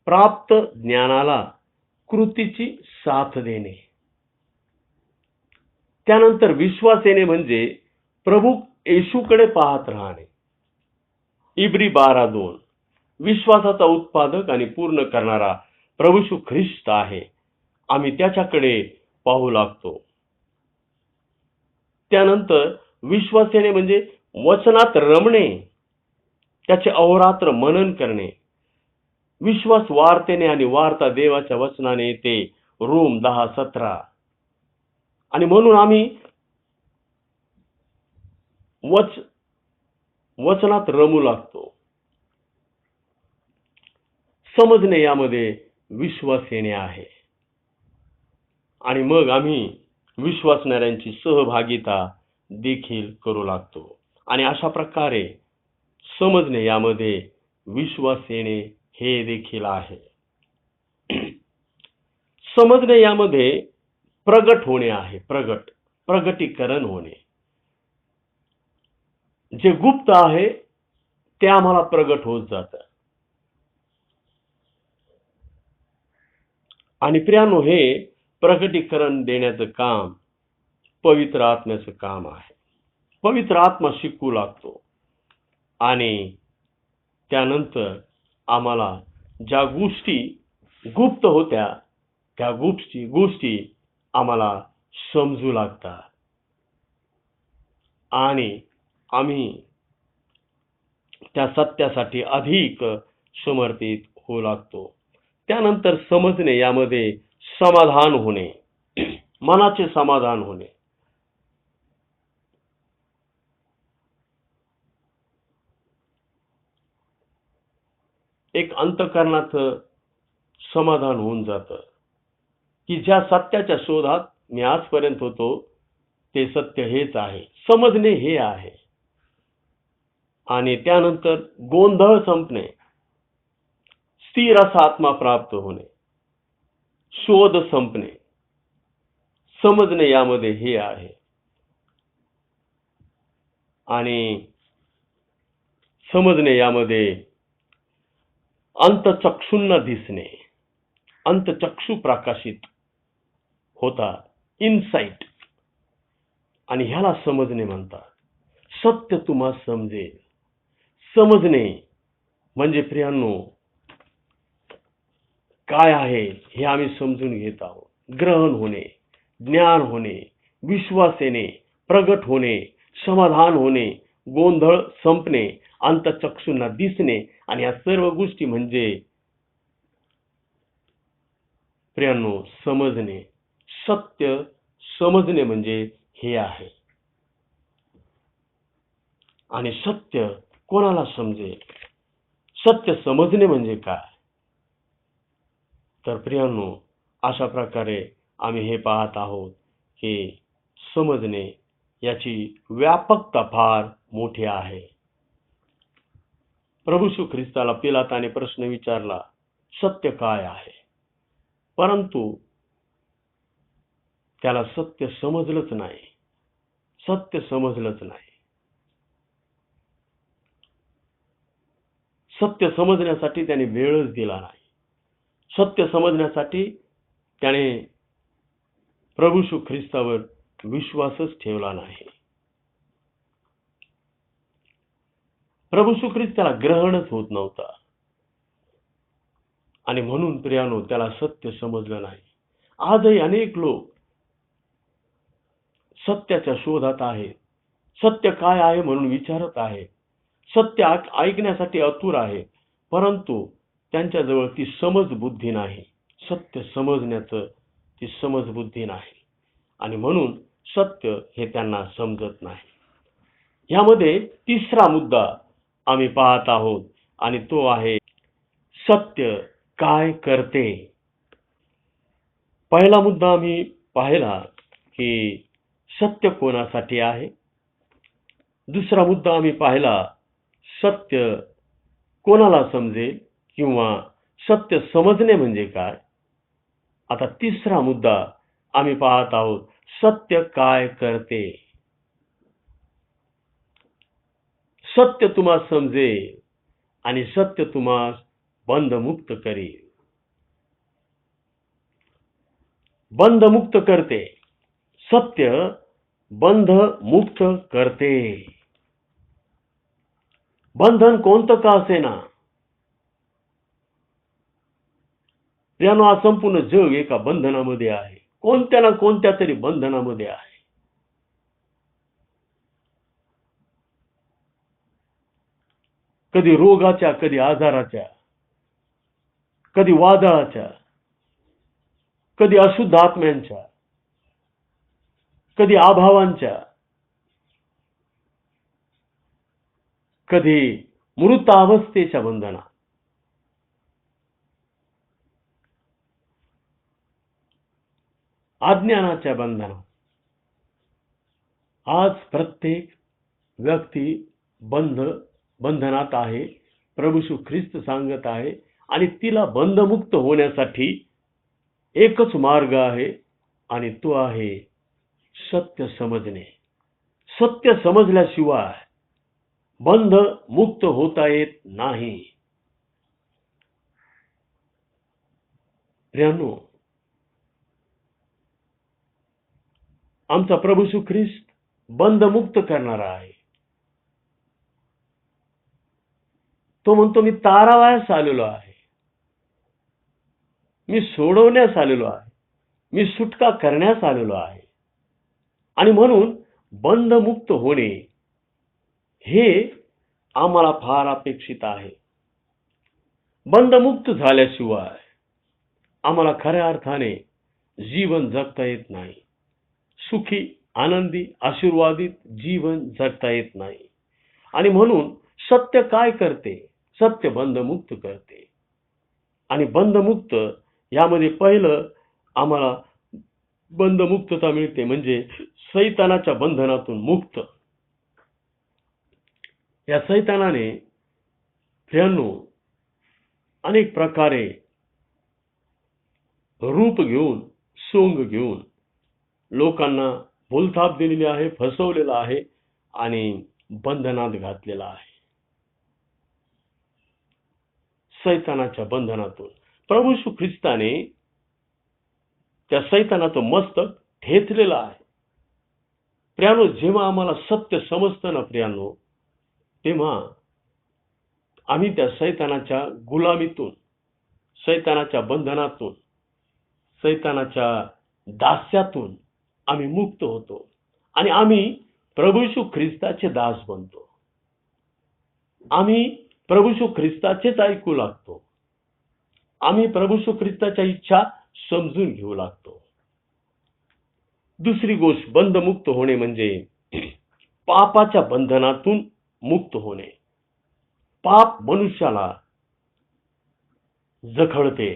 प्राप्त ज्ञानाला कृतीची साथ देणे. त्यानंतर विश्वास येणे म्हणजे प्रभू येशूकडे पाहत राहणे. इब्री 12:2 विश्वासाचा उत्पादक आणि पूर्ण करणारा प्रभू येशू ख्रिस्त आहे. आम्ही त्याच्याकडे पाहू लागतो. त्यानंतर विश्वास येणे म्हणजे वचनात रमणे, त्याचे अहोरात्र मनन करणे. विश्वास वार्तेने आणि वार्ता देवाच्या वचनाने येते. रोम 10:17. आणि म्हणून आम्ही वचनात रमू लागतो. समजणे यामध्ये विश्वास येणे आहे. आणि मग आम्ही विश्वासणाऱ्यांची सहभागिता देखील करू लागतो. आणि अशा प्रकारे समजणे यामध्ये विश्वास येणे हे देखील आहे. समजणे यामध्ये प्रगट होणे आहे. प्रगटीकरण होणे. जे गुप्त आहे ते आम्हाला प्रगट होत जातं. आणि प्रियानो, हे प्रगटीकरण देण्याचं काम पवित्र आत्म्याचं काम आहे. पवित्र आत्मा शिकवू लागतो आणि त्यानंतर आम्हाला ज्या गोष्टी गुप्त होत्या त्या गोष्टी आम्हाला समजू लागतात आणि आम्ही त्या सत्यासाठी अधिक समर्पित होऊ लागतो. त्यानंतर समजणे यामध्ये समाधान होणे, मनाचे समाधान होणे. एक अंतःकरणाचं समाधान होऊन जातं की ज्या सत्याच्या शोधात मी आजपर्यंत होतो ते सत्य हेच आहे. समजणे हे आहे. आणि त्यानंतर गोंधळ संपणे, स्थिर असा आत्मा प्राप्त होणे, शोध संपणे. समजणे यामध्ये हे आहे. आणि समजणे यामध्ये अंतचक्षुंना दिसणे, अंतचक्षु प्रकाशित होता, इनसाइट. आणि ह्याला समजणे म्हणतात. सत्य तुम्हा समजेल. समजणे म्हणजे प्रियांनो काय आहे हे आम्ही समजून घेत आहोत. ग्रहण होणे, ज्ञान होणे, विश्वास येणे, प्रगट होणे, समाधान होणे, गोंधळ संपणे, अंतचक्षुंना दिसणे. आणि या सर्व गोष्टी म्हणजे प्रियांनो समजणे. सत्य समजणे म्हणजे हे आहे. आणि सत्य कोणाला समजेल? सत्य समजणे म्हणजे काय? तर प्रियांनो, अशा प्रकारे आम्ही हे पाहत आहोत की समजणे याची व्यापकता फार मोठी आहे. प्रभू येशू ख्रिस्ताला पिलाताने प्रश्न विचारला, सत्य काय आहे? परंतु त्याला सत्य समजलंच नाही. सत्य समजलंच नाही. सत्य समजण्यासाठी त्याने वेळच दिला नाही. सत्य समजण्यासाठी त्याने प्रभू येशू ख्रिस्तावर विश्वासच ठेवला नाही. प्रभू येशू ख्रिस्त त्याला ग्रहणच होत नव्हता. आणि म्हणून प्रियानो त्याला सत्य समजलं नाही. आजही अनेक लोक सत्याच्या शोधात आहेत. सत्य काय आहे म्हणून विचारत आहेत. सत्य ऐकण्यासाठी आतुर आहे, परंतु त्यांच्याजवळ ती समज बुद्धी नाही. सत्य समजण्याचं ती समज बुद्धी नाही. आणि म्हणून सत्य हे त्यांना समजत नाही. यामध्ये तिसरा मुद्दा आम्ही पाहत आहोत आणि तो आहे सत्य काय करते. पहिला मुद्दा आम्ही पाहिला की सत्य कोणासाठी आहे. दुसरा मुद्दा आम्ही पाहिला सत्य कोणाला समजेल किंवा सत्य समजणे म्हणजे काय. आता तिसरा मुद्दा आम्ही पाहत आहोत सत्य काय करते. सत्य तुम्हाला समजेल आणि सत्य तुम्हाला बंधमुक्त करेल. बंधमुक्त करते. सत्य बंधमुक्त करते. बंधन कोणतं का असेना, त्यानं हा संपूर्ण जग एका बंधनामध्ये आहे. कोणत्या ना कोणत्या तरी बंधनामध्ये आहे. कधी रोगाच्या, कधी आजाराच्या, कधी वादळाच्या, कधी अशुद्ध आत्म्यांच्या, कधी अभावांच्या, कधी मृत अवस्थेच्या बंधना. अज्ञानाच्या बंधना. आज प्रत्येक व्यक्ती बंधनात आहे. प्रभू येशू ख्रिस्त सांगत आहे आणि तिला बंधमुक्त होण्यासाठी एकच मार्ग आहे आणि तो आहे सत्य समजणे. सत्य समजल्याशिवाय बंध मुक्त होता येत नाही. प्रियांनो, आमचा प्रभू येशू ख्रिस्त बंधमुक्त करणारा आहे. तो म्हणतो, मी तारावयास आलेलो आहे, मी सोडवण्यास आलेलो आहे, मी सुटका करण्यास आलेलो आहे. आणि म्हणून बंधमुक्त होणे हे आम्हाला फार अपेक्षित आहे. बंधमुक्त झाल्याशिवाय आम्हाला खऱ्या अर्थाने जीवन जगता येत नाही. सुखी, आनंदी, आशीर्वादित जीवन जगता येत नाही. आणि म्हणून सत्य काय करते? सत्य बंधमुक्त करते. आणि बंधमुक्त यामध्ये पहिलं आम्हाला बंधमुक्तता मिळते म्हणजे सैतानाच्या बंधनातून मुक्त. या सैतानाने प्रियांनो अनेक प्रकारे रूप घेऊन, सोंग घेऊन लोकांना भूलथाप दिलेली आहे, फसवलेलं आहे आणि बंधनात घातलेला आहे. सैतानाच्या बंधनातून प्रभू येशू ख्रिस्ताने त्या सैतानाचं मस्तक ठेचलेलं आहे. प्रियांनो, जेव्हा आम्हाला सत्य समजतं ना प्रियांनो, तेव्हा आम्ही त्या सैतानाच्या गुलामीतून, सैतानाच्या बंधनातून, सैतानाच्या दास्यातून आम्ही मुक्त होतो आणि आम्ही प्रभू येशू ख्रिस्ताचे दास बनतो. आम्ही प्रभू येशू ख्रिस्ताचेच ऐकू लागतो. आम्ही प्रभू येशू ख्रिस्ताच्या इच्छा समजून घेऊ लागतो. दुसरी गोष्ट बंधमुक्त होणे म्हणजे पापाच्या बंधनातून मुक्त होणे. पाप मनुष्याला जखडते.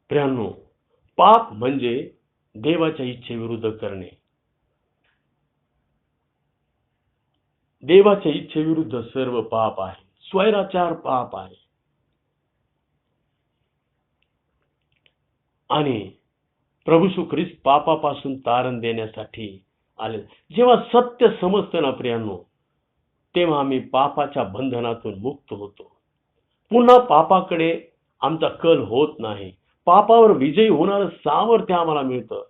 प्रियांनो, पाप म्हणजे देवाच्या इच्छेविरुद्ध करणे. देवाच्या इच्छेविरुद्ध सर्व पाप आहे. स्वैराचार पाप आहे. आणि प्रभू येशू ख्रिस्त पापापासून तारण देण्यासाठी आले. जेव्हा सत्य समजतं ना प्रियांनो, तेव्हा आम्ही पापाच्या बंधनातून मुक्त होतो. पुन्हा पापाकडे आमचा कल होत नाही. पापावर विजयी होणारं सामर्थ्य आम्हाला मिळतं.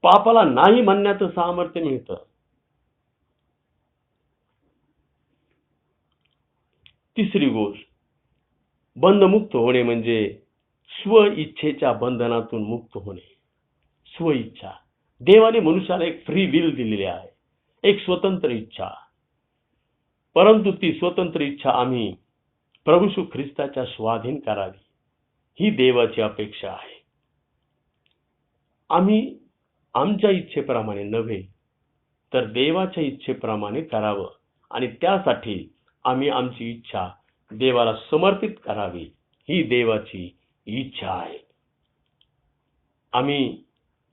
पापाला नाही म्हणण्याचं सामर्थ्य मिळतं. तिसरी गोष्ट बंधमुक्त होणे म्हणजे स्व इच्छेच्या बंधनातून मुक्त होणे. स्व इच्छा. देवाने मनुष्याला एक फ्री विल दिलेली आहे, एक स्वतंत्र इच्छा. परंतु ती स्वतंत्र इच्छा आम्ही प्रभू येशू ख्रिस्ताच्या स्वाधीन करावी, ही देवाची अपेक्षा आहे. आम्ही आमच्या इच्छेप्रमाणे नव्हे तर देवाच्या इच्छेप्रमाणे करावं आणि त्यासाठी आम्ही आमची इच्छा देवाला समर्पित करावी, ही देवाची इच्छा आहे. आम्ही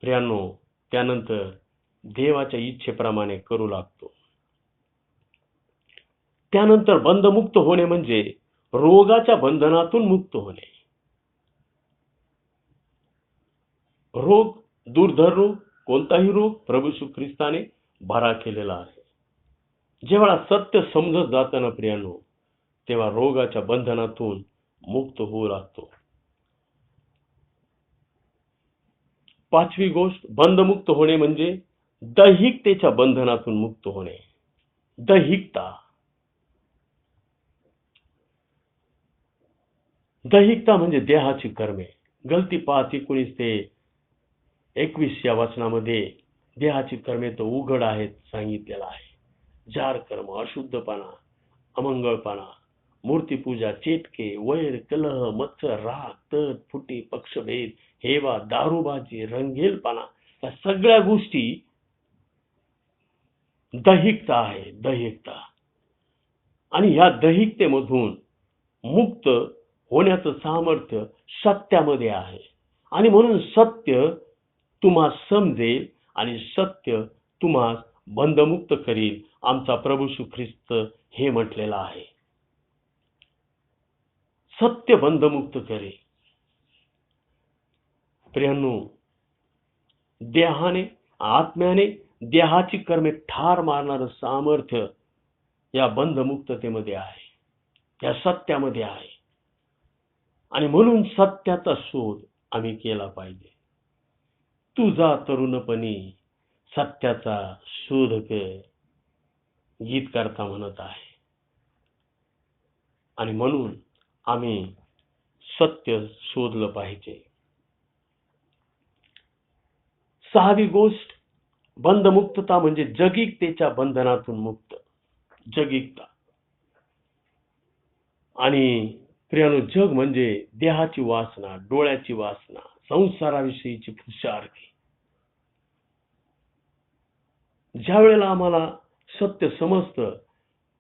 प्रियांनो त्यानंतर देवाच्या इच्छेप्रमाणे करू लागतो. त्यानंतर बंधमुक्त होणे म्हणजे रोगाच्या बंधनातून मुक्त होणे. रोग, दुर्धर रोग, कोणताही रोग प्रभू येशू ख्रिस्ताने बरा केलेला आहे. जेव्हा सत्य समजत जातं ना प्रियांनो, तेव्हा रोगाच्या बंधनातून मुक्त होऊ लागतो. 5वी गोष्ट, बंधमुक्त होणे म्हणजे दैहिकतेच्या बंधनातून मुक्त होणे. दैहिकता म्हणजे देहाची कर्मे. गलती 5:19 ते 21 या वचनामध्ये देहाची कर्मे तर उघड आहेत सांगितलेलं आहे. जार कर्म, अशुद्धपणा, अमंगळपणा, मूर्तीपूजा, चेटके, वैर, कलह, मत्सर, राग, तट, फुटी, पक्षभेद, हेवा, दारूबाजी, रंगेलपणा, या सगळ्या गोष्टी दैहिकता आहे. दैहिकता. आणि या दैहिकतेमधून मुक्त होण्याचं सामर्थ्य सत्यामध्ये आहे. आणि म्हणून सत्य तुम्हा समजेल आणि सत्य तुम्हा बंधमुक्त करील. आमचा प्रभू येशू ख्रिस्त हे म्हटलेलं आहे. सत्य बंधमुक्त करेल. प्रियांनो, देहाने, आत्म्याने देहाची कर्मे ठार मारणारं सामर्थ्य या बंधमुक्ततेमध्ये आहे, या सत्यामध्ये आहे. आणि म्हणून सत्याचा शोध आम्ही केला पाहिजे. तुझा तरुणपणी सत्याचा शोध कर, गीतकर्ता म्हणत आहे. आणि म्हणून आम्ही सत्य शोधलं पाहिजे. 6वी गोष्ट, बंधमुक्तता म्हणजे जगिकतेच्या बंधनातून मुक्त. जगिकता. आणि प्रियानो, जग म्हणजे देहाची वासना, डोळ्याची वासना, संसाराविषयीची फुशारकी. ज्या वेळेला आम्हाला सत्य समजतं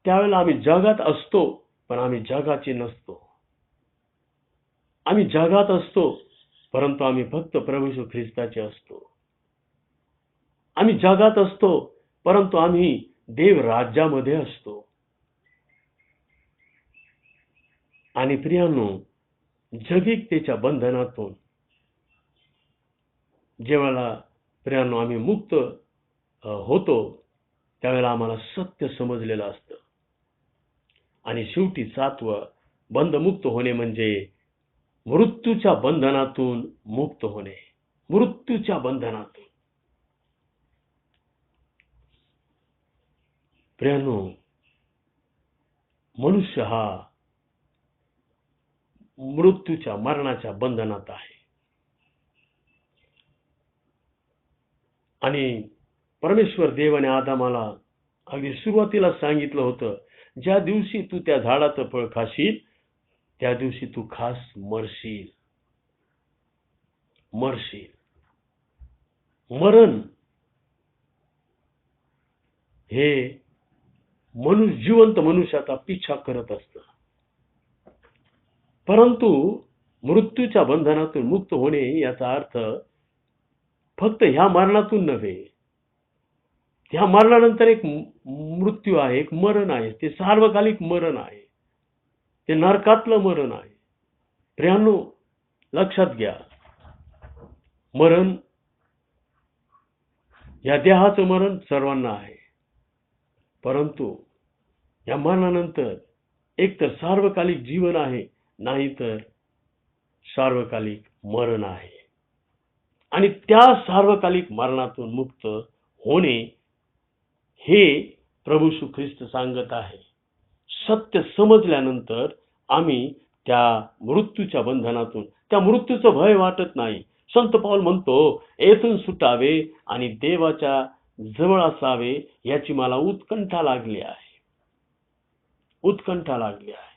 त्यावेळेला आम्ही जगात असतो, पण आम्ही जगाचे नसतो. आम्ही जगात असतो, परंतु आम्ही फक्त प्रभू येशू ख्रिस्ताचे असतो. आम्ही जगात असतो, परंतु आम्ही देव राज्यामध्ये असतो. आणि प्रियांनो, जगिकतेच्या बंधनातून जेव्हा प्रियांनो आम्ही मुक्त होतो त्यावेळेला आम्हाला सत्य समजलेलं असतं. आणि शेवटी 7वं, बंधमुक्त होणे म्हणजे मृत्यूच्या बंधनातून मुक्त होणे. मृत्यूच्या बंधनातून. प्रियांनो, मनुष्य हा मृत्यूच्या, मरणाच्या बंधनात आहे. आणि परमेश्वर देवाने आदामाला अगदी सुरुवातीला सांगितलं होतं, ज्या दिवशी तू त्या झाडाचं फळ खाशील त्या दिवशी तू खास मरशील. मरशील. मरण हे जिवंत मनुष्याचा पिछा करत असतं. परंतु मृत्यूच्या बंधनातून मुक्त होणे याचा अर्थ फक्त ह्या मरणातून नव्हे, ह्या मरणानंतर एक मृत्यू आहे, एक मरण आहे. ते सार्वकालिक मरण आहे. ते नरकातलं मरण आहे. प्रियांनो, लक्षात घ्या, मरण, या देहाचं मरण सर्वांना आहे. परंतु या मरणानंतर एक तर सार्वकालिक जीवन आहे, नाहीतर सार्वकालिक मरण आहे. आणि त्या सार्वकालिक मरणातून मुक्त होणे हे प्रभू येशू ख्रिस्त सांगत आहे. सत्य समजल्यानंतर आम्ही त्या मृत्यूच्या बंधनातून, त्या मृत्यूचं भय वाटत नाही. संत पाऊल म्हणतो, येथून सुटावे आणि देवाच्या जवळ असावे याची मला उत्कंठा लागली आहे. उत्कंठा लागली आहे.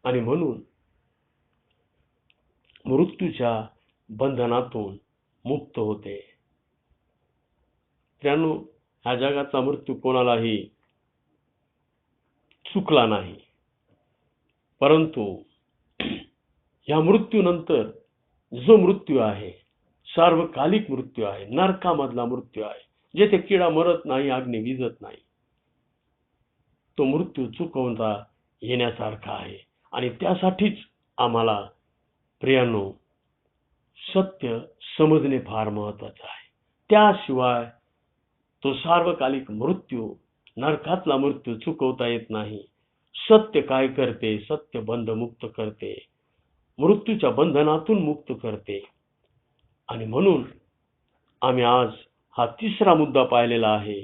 आणि म्हणून मृत्यूच्या बंधनातून मुक्त होते. त्यानो ह्या जगाचा मृत्यू कोणालाही चुकला नाही. परंतु या मृत्यूनंतर जो मृत्यू आहे, सार्वकालिक मृत्यू आहे, नरकामधला मृत्यू आहे, जेथे किडा मरत नाही, अग्नी विझत नाही, तो मृत्यू चुकवता येण्यासारखा आहे. आणि त्यासाठीच आम्हाला प्रियांनो सत्य समजणे फार महत्वाचं आहे. त्याशिवाय तो सार्वकालिक मृत्यू, नरकातला मृत्यू चुकवता येत नाही. सत्य काय करते? सत्य बंधमुक्त करते, मृत्यूच्या बंधनातून मुक्त करते. आणि म्हणून आम्ही आज हा तिसरा मुद्दा पाहिलेला आहे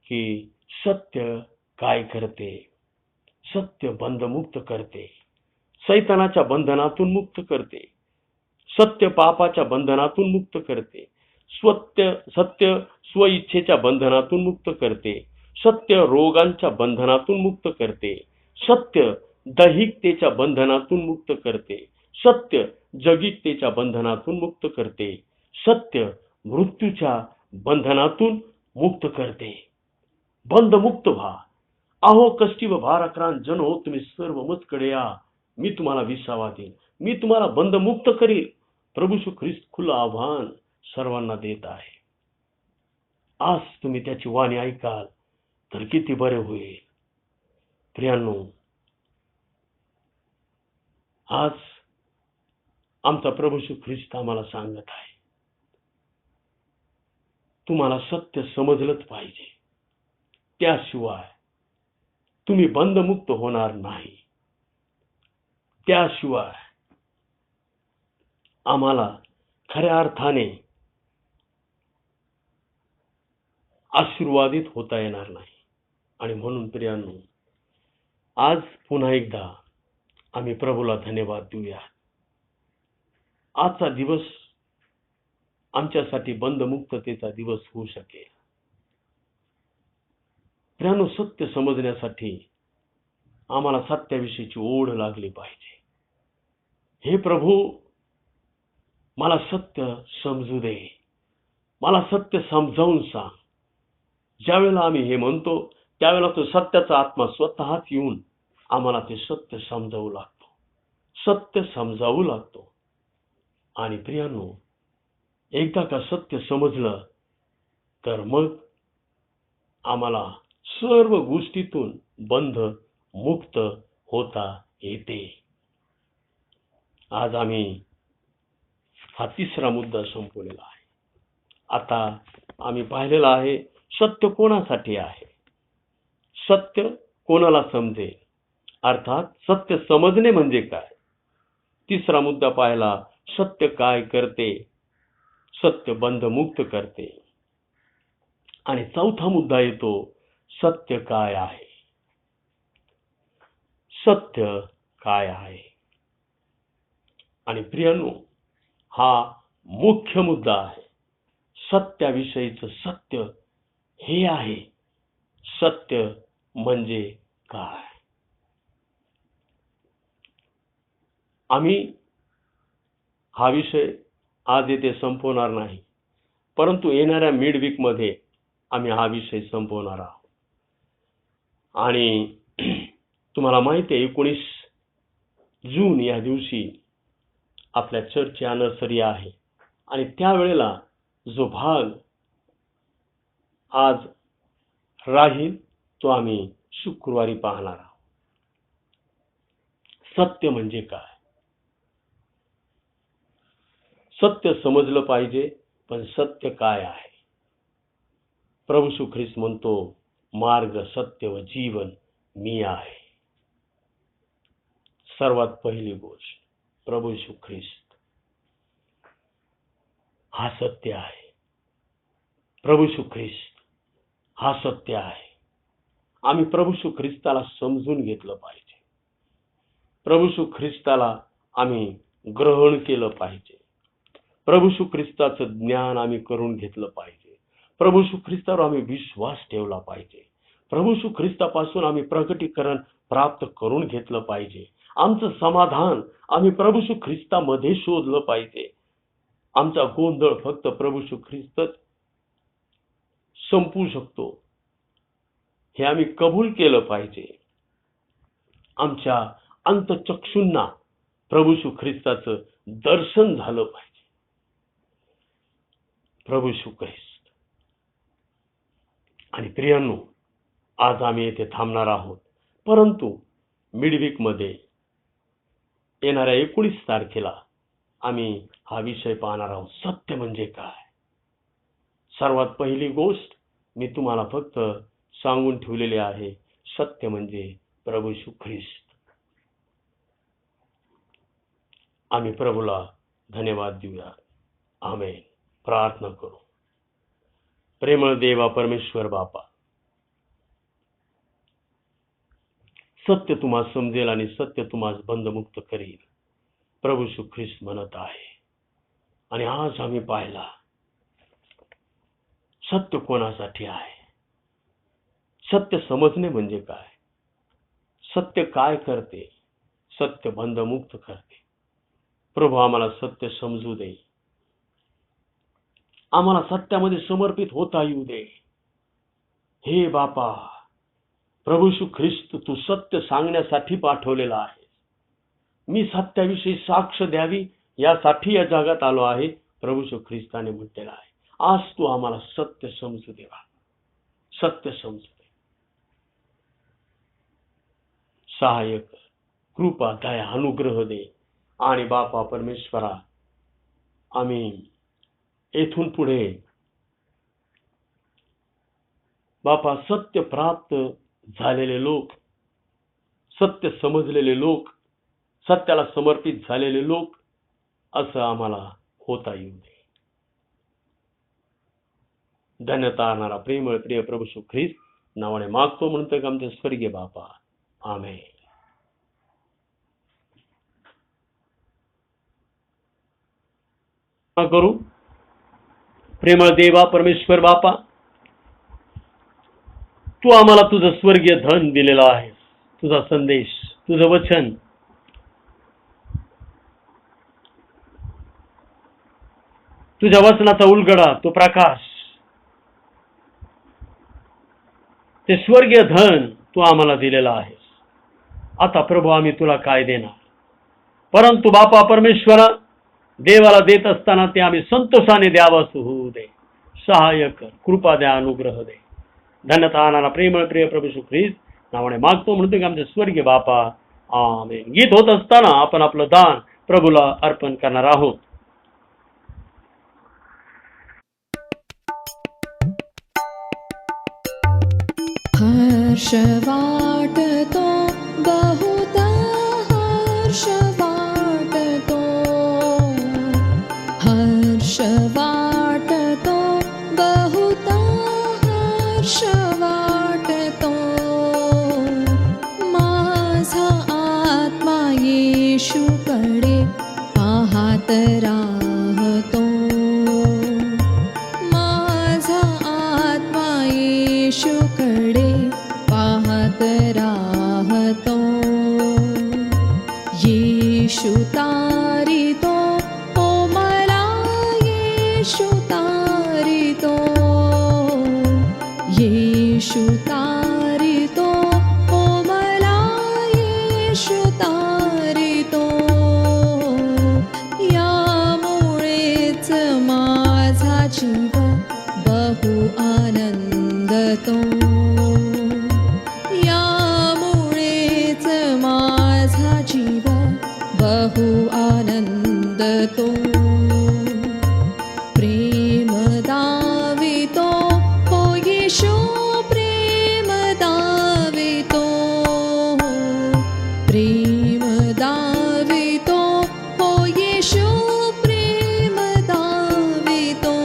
की सत्य काय करते? सत्य बंधमुक्त करते, सैतानाच्या बंधनातून मुक्त करते, सत्य पापाच्या बंधनातून मुक्त करते, सत्य स्वइच्छेच्या बंधनातून मुक्त करते, सत्य रोगांच्या बंधनातून मुक्त करते, सत्य दैहिकतेच्या बंधनातून मुक्त करते, सत्य जगिकतेच्या बंधनातून मुक्त करते, सत्य मृत्यूच्या बंधनातून मुक्त करते. बंधमुक्त व्हा. अहो कष्टी व भाराक्रांत जन हो, तुम्ही सर्व मजकडे या, मी तुम्हाला विसावा देईन, मी तुम्हाला बंधमुक्त करील. प्रभू श्री ख्रिस्त खुलं आव्हान सर्वांना देत आहे. आज तुम्ही त्याची वाणी ऐकाल तर किती बरे होईल. प्रियांनो, आज आमचा प्रभू श्री ख्रिस्त आम्हाला सांगत आहे, तुम्हाला सत्य समजलंच पाहिजे, त्याशिवाय तुम्ही बंधमुक्त होणार नाही. त्याशिवाय आम्हाला खऱ्या अर्थाने आशीर्वादित होता येणार नाही. आणि म्हणून प्रियांनो, आज पुन्हा एकदा आम्ही प्रभूला धन्यवाद देऊया. आजचा दिवस आमच्यासाठी बंधमुक्ततेचा दिवस होऊ शकेल. प्रियांनो, सत्य समजण्यासाठी आम्हाला सत्याविषयीची ओढ लागली पाहिजे. हे प्रभू, मला सत्य समजू दे, मला सत्य समजावून सांग. ज्यावेळेला आम्ही हे म्हणतो त्यावेळेला तो सत्याचा आत्मा स्वतःच येऊन आम्हाला ते सत्य समजावू लागतो, सत्य समजावू लागतो. आणि प्रियांनो, एकदा का सत्य समजलं तर मग आम्हाला सर्व गोष्टीतून बंध मुक्त होता येते. आज आम्ही हा तिसरा मुद्दा संपवलेला आहे. आता आम्ही पाहिलेला आहे सत्य कोणासाठी आहे, सत्य कोणाला समजेल, अर्थात सत्य समजणे म्हणजे काय. तिसरा मुद्दा पाहिला, सत्य काय करते, सत्य बंधमुक्त करते. आणि चौथा मुद्दा येतो, सत्य काय आहे. सत्य काय आहे. आणि प्रियांनो, हा मुख्य मुद्दा आहे. सत्याविषयीचं सत्य हे आहे, सत्य म्हणजे काय. आम्ही हा विषय आज येथे संपवणार नाही, परंतु येणाऱ्या मिडवीक मध्ये आम्ही हा विषय संपवणार आहोत. आणि तुम्हाला माहिती आहे 19 जून या दिवशी आपल्या चर्चची अॅनिव्हर्सरी आहे. आणि त्यावेळेला जो भाग आज राहील तो आम्ही शुक्रवारी पाहणार आहोत. सत्य म्हणजे काय. सत्य समजलं पाहिजे, पण सत्य काय आहे. प्रभू श्री ख्रिस्त म्हणतो, मार्ग सत्य व जीवन मी आहे. सर्वात पहिली गोष्ट, प्रभू श्री ख्रिस्त हा सत्य आहे. प्रभू श्री ख्रिस्त हा सत्य आहे. आम्ही प्रभू श्री ख्रिस्ताला समजून घेतलं पाहिजे. प्रभू श्री ख्रिस्ताला आम्ही ग्रहण केलं पाहिजे. प्रभू श्री ख्रिस्ताचं ज्ञान आम्ही करून घेतलं पाहिजे. प्रभू श्री ख्रिस्तावर आम्ही विश्वास ठेवला पाहिजे. प्रभू श्री ख्रिस्तापासून आम्ही प्रकटीकरण प्राप्त करून घेतलं पाहिजे. आमचं समाधान आम्ही प्रभू श्री ख्रिस्तामध्ये शोधलं पाहिजे. आमचा गोंधळ फक्त प्रभू श्री ख्रिस्तच संपू शकतो हे आम्ही कबूल केलं पाहिजे. आमच्या अंतःचक्षूंना प्रभू श्री ख्रिस्ताचं दर्शन झालं पाहिजे. प्रभू श्री ख्रिस्त. आणि प्रियांनो, आज आम्ही येथे थांबणार आहोत, परंतु मिडवीक मध्ये येणाऱ्या 19 तारखेला आम्ही हा विषय पाहणार आहोत, सत्य म्हणजे काय. सर्वात पहिली गोष्ट मी तुम्हाला फक्त सांगून ठेवलेली आहे, सत्य म्हणजे प्रभू येशू ख्रिस्त. आम्ही प्रभूला धन्यवाद देऊया. आमेन. प्रार्थना करू. प्रेमळ देवा परमेश्वर बापा, सत्य तुम्हा समजेल आणि सत्य तुम्हास बंधमुक्त करील प्रभू येशू ख्रिस्त म्हणत आहे. आणि आज आम्ही पाहिला सत्य कोणासाठी आहे, सत्य समजणे म्हणजे काय, सत्य काय करते, सत्य बंधमुक्त करते. प्रभू आम्हाला सत्य समजू दे, आम्हाला सत्यामध्ये समर्पित होता येऊ दे. हे बापा प्रभू येशू ख्रिस्त, तू सत्य सांगण्यासाठी पाठवलेला आहे. मी सत्याविषयी साक्ष द्यावी यासाठी या जगात आलो आहे प्रभू येशू ख्रिस्ताने म्हटलेलं आहे. आज तू आम्हाला सत्य समजू देवा, सत्य समजू दे. सहाय्य कर, कृपा दया अनुग्रह दे. आणि बापा परमेश्वरा, आम्ही येथून पुढे बापा सत्य प्राप्त झालेले लोक, सत्य समजलेले लोक, सत्याला समर्पित झालेले लोक असं आम्हाला होता येऊ दे. धन्यता आणणारा प्रेमळ प्रिय प्रभू येशू ख्रिस्त नावाने मागतो म्हणतो का आमचे स्वर्गीय बापा. आमेन. करू. प्रेमळ देवा परमेश्वर बापा, तू आम्हाला तुझं स्वर्गीय धन दिलेलं आहे, तुझा संदेश, तुझं वचन. तुझ्या वचनाचा उलगडा, तो प्रकाश, ते स्वर्गीय धन तू आम्हाला दिलेलं आहेस. आता प्रभू आम्ही तुला काय देणार, परंतु बापा परमेश्वरा, देवाला देत असताना ते आम्ही संतोषाने द्यावंस होऊ दे. सहाय्य कर, कृपा द्या, अनुग्रह दे. धन्यता आणणारा प्रेमळ प्रिय प्रभू येशू ख्रिस्त नावाने मागतो म्हणतो की आमचे स्वर्गीय बापा. आमेन. गीत होत असताना आपण आपलं दान प्रभूला अर्पण करणार आहोत. हर्ष वाटतो बहुधा, हर्ष वाटतो, हर्ष वाटतो बहुधा, हर्ष वाटतो. माझा आत्मा येशूकडे पाहत राहतो, माझा आत्मा येशूकडे पाहत राहतो. येशू तारितो, ओ मला येशू तारितो, येशू तारितो, ओ मला येशू तारितो. यामुळेच माझा जीव बहु आनंदतो, यामुळेच माझा जीव बहु आनंदतो. प्रेम दावितो, हो येशू प्रेम दावितो, प्रेम दावितो, हो येशू प्रेम दावितो.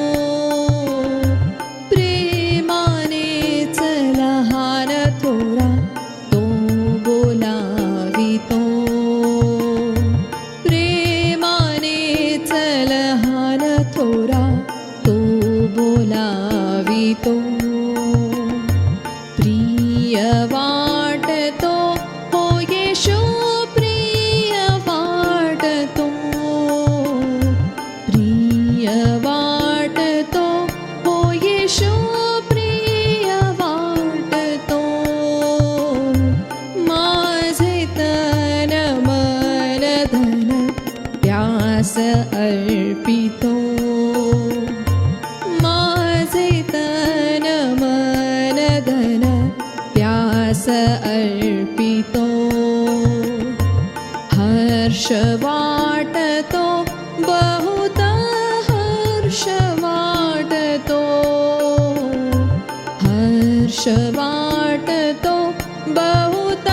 प्रेमानेच लहान थोरा तो बोलावितो, प्रेमानेच लहान थोरा तो बोलावितो. प्रिय वाटतो, हो येशू प्रिय वाटतो, प्रिय वाटतो, हो येशू प्रिय वाटतो. माझे तन मन धन त्यास अर्पितो, माझे तन मन धन त्यास अर्पितो. हर्ष वाटतो बहुत, हर्ष वाटतो, हर्ष वाटतो बहुत,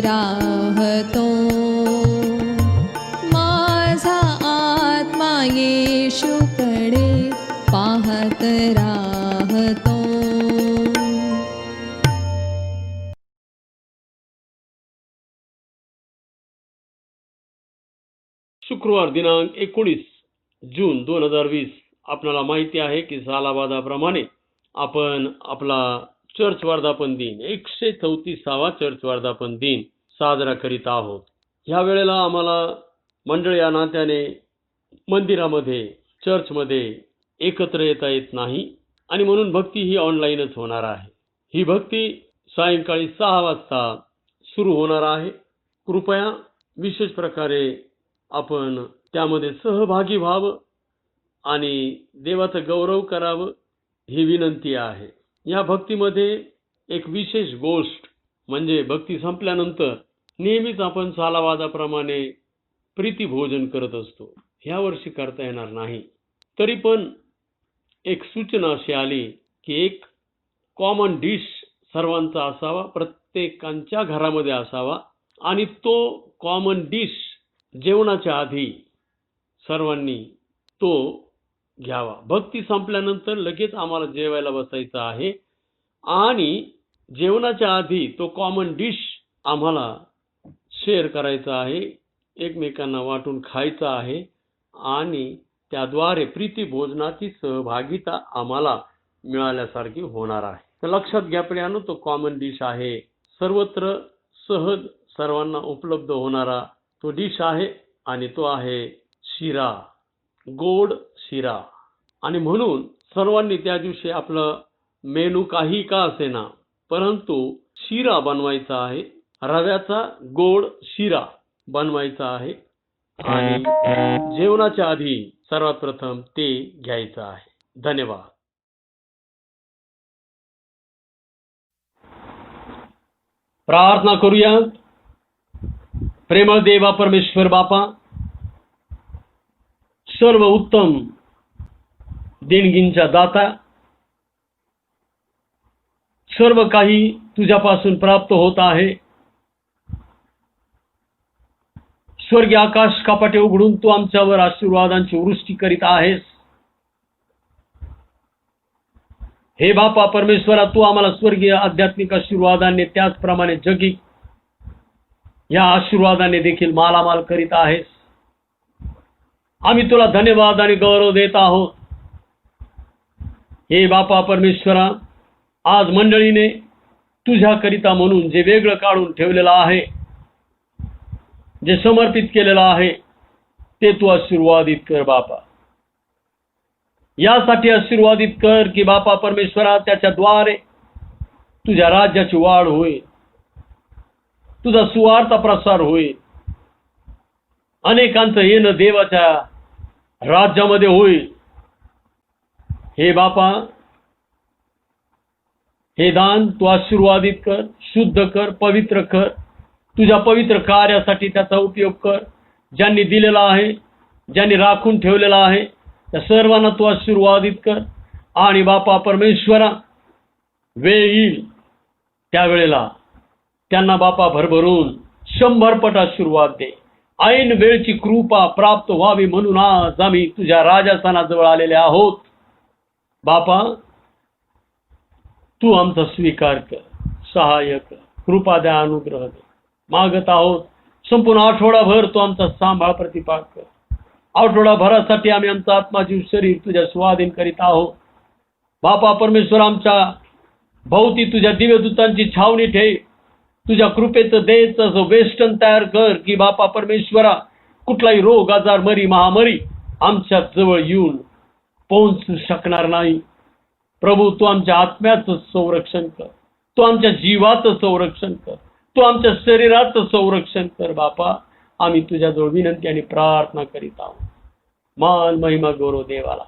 राहतो माझा आत्मा येशूकडे पाहत राहतो. शुक्रवार दिनांक 19 जून 2020. आपल्याला माहिती आहे की सालाबादाप्रमाणे आपण आपला चर्च वर्धापन दिन 134वा चर्च वर्धापन दिन साजरा करीत आहोत. ह्या वेळेला आम्हाला मंडळ या नात्याने मंदिरामध्ये चर्चमध्ये एकत्र येता येत नाही आणि म्हणून भक्ती ही ऑनलाईनच होणार आहे. ही भक्ती सायंकाळी 6 वाजता सुरू होणार आहे. कृपया विशेष प्रकारे आपण त्यामध्ये सहभागी व्हावं आणि देवाचं गौरव करावं ही विनंती आहे. या भक्तीमध्ये एक विशेष गोष्ट म्हणजे भक्ती संपल्यानंतर नेहमीच आपण सालावादाप्रमाणे प्रीती भोजन करत असतो. ह्या वर्षी करता येणार नाही. तरी पण एक सूचना अशी आली की एक कॉमन डिश सर्वांचा असावा, प्रत्येकांच्या घरामध्ये असावा आणि तो कॉमन डिश जेवणाच्या आधी सर्वांनी तो घ्यावा. भक्ती संपल्यानंतर लगेच आम्हाला जेवायला बसायचं आहे आणि जेवणाच्या आधी तो कॉमन डिश आम्हाला शेअर करायचा आहे, एकमेकांना वाटून खायचा आहे आणि त्याद्वारे प्रीती भोजनाची सहभागिता आम्हाला मिळाल्यासारखी होणार आहे. तर लक्षात घ्या प्रियानो, तो कॉमन डिश आहे, सर्वत्र सहज सर्वांना उपलब्ध होणारा तो डिश आहे आणि तो आहे शिरा, गोड शिरा. आणि म्हणून सर्वांनी त्या दिवशी आपलं मेनू काही का असेना परंतु शिरा बनवायचा आहे, रव्याचा गोड शिरा बनवायचा आहे आणि जेवणाच्या आधी सर्वात प्रथम ते घ्यायचं आहे. धन्यवाद. प्रार्थना करूया. प्रेमळ देवा परमेश्वर बापा, सर्व उत्तम देणगींचा दाता, सर्व काही तुझ्यापासून प्राप्त होत आहे. स्वर्गीय आकाश कपाटे उघडून तू आमच्यावर आशीर्वादांची वृष्टी करीत आहेस. हे बापा परमेश्वरा, तू आम्हाला स्वर्गीय आध्यात्मिक आशीर्वादाने त्याचप्रमाणे जगी या आशीर्वादाने देखील मालामाल करीत आहेस. आम्ही तुला धन्यवाद आणि गौरव देत आहोत. हे बापा परमेश्वरा, आज मंडळीने तुझ्याकरिता म्हणून जे वेगळं काढून ठेवलेलं आहे, जे समर्पित केलेलं आहे, ते तू आशीर्वादित कर बापा. यासाठी आशीर्वादित कर की बापा परमेश्वरा, त्याच्याद्वारे तुझ्या राज्याची वाढ होईल, तुझा सुवार्ता प्रसार होईल, अनेकांचं येणं देवाच्या राज्यामध्ये होईल. हे बापा, हे दान तू आशीर्वादित कर, शुद्ध कर, पवित्र कर. तुझ्या पवित्र कार्यासाठी त्याचा उपयोग कर. ज्यांनी दिलेला आहे, ज्यांनी राखून ठेवलेला आहे, त्या सर्वांना तू आशीर्वादित कर. आणि बापा परमेश्वरा, वेळ येईल त्यावेळेला त्यांना बापा भरभरून 100 पट आशीर्वाद दे. ऐन वेळची कृपा प्राप्त व्हावी म्हणून आज आम्ही तुझ्या राजास्थानाजवळ आलेले आहोत. बापा, तू आमचा स्वीकार कर, सहाय्य कर, कृपा द्या, अनुग्रह दे. मागत आहोत संपूर्ण आठवडाभर तू आमचा सांभाळ प्रतिपाद कर. आठवडाभरासाठी आम्ही आमचा आत्मा जीव शरीर तुझ्या स्वाधीन करीत आहोत. बापा परमेश्वर, आमच्या भोवती तुझ्या दिव्यदूतांची छावणी ठेव. तुझ्या कृपेचं देयचं जो वेष्टन तयार कर की बापा परमेश्वरा, कुठलाही रोग आजार मरी महामारी आमच्या जवळ येऊन पोहोचू शकणार नाही. प्रभू, तू आमच्या आत्म्याचं संरक्षण कर, तू आमच्या जीवाचं संरक्षण कर, तू आमच्या शरीराचं संरक्षण कर. बापा, आम्ही तुझ्याजवळ विनंती आणि प्रार्थना करीत आहोत. मान महिमा गौरव देवाला.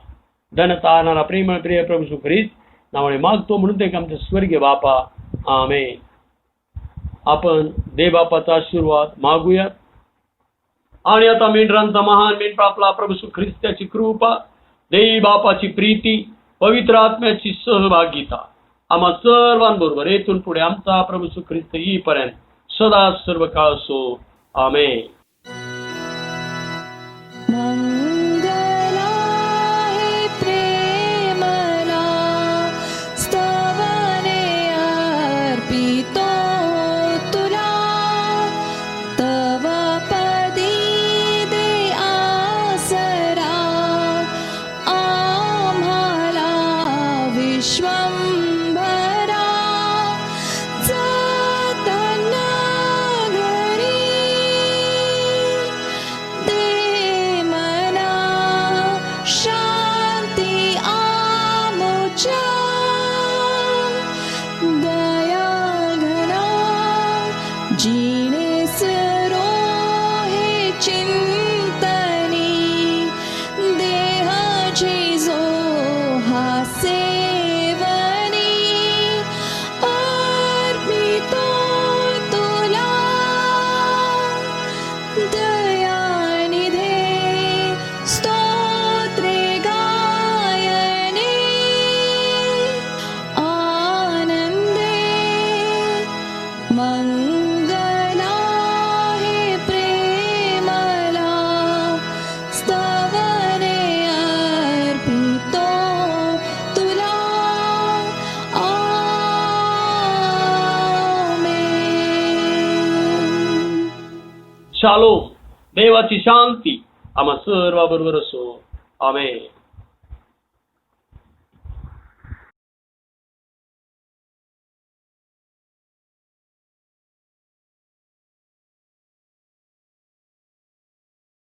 धनता आणणारा प्रेमळ प्रिय प्रभू येशू ख्रिस्त नावाने मागतो म्हणून ते आमचे स्वर्गीय बापा. आमेन. आपण देवबापाचा आशीर्वाद मागूयात. आणि आता मेंढरांचा महान मेंढरा आपला प्रभू येशू ख्रिस्ताची कृपा, देवी बापाची प्रीती, पवित्र आत्म्याची सहभागिता आम्हा सर्वांबरोबर येथून पुढे आमचा प्रभू येशू ख्रिस्त येईपर्यंत सदा सर्व काळ असो. आमेन. मंगला हे प्रेमला स्तवने अर्पितो तुला तव पदी दे आसरा आम्हाला विश्वंभरा जाताना घरी दे मना शांती आमुच्या दया घना जीने सरो हे चिंतनी देहाची जो हा सेवनी अर्पितो तुला दयानिधे स्तोत्रे गायने आनंदे मंगला हे प्रेमला स्तवने अर्पितो तुला आमेन. शालोम. देवाची शांती आम्हा सर्वांबरोबर असो. आमेन.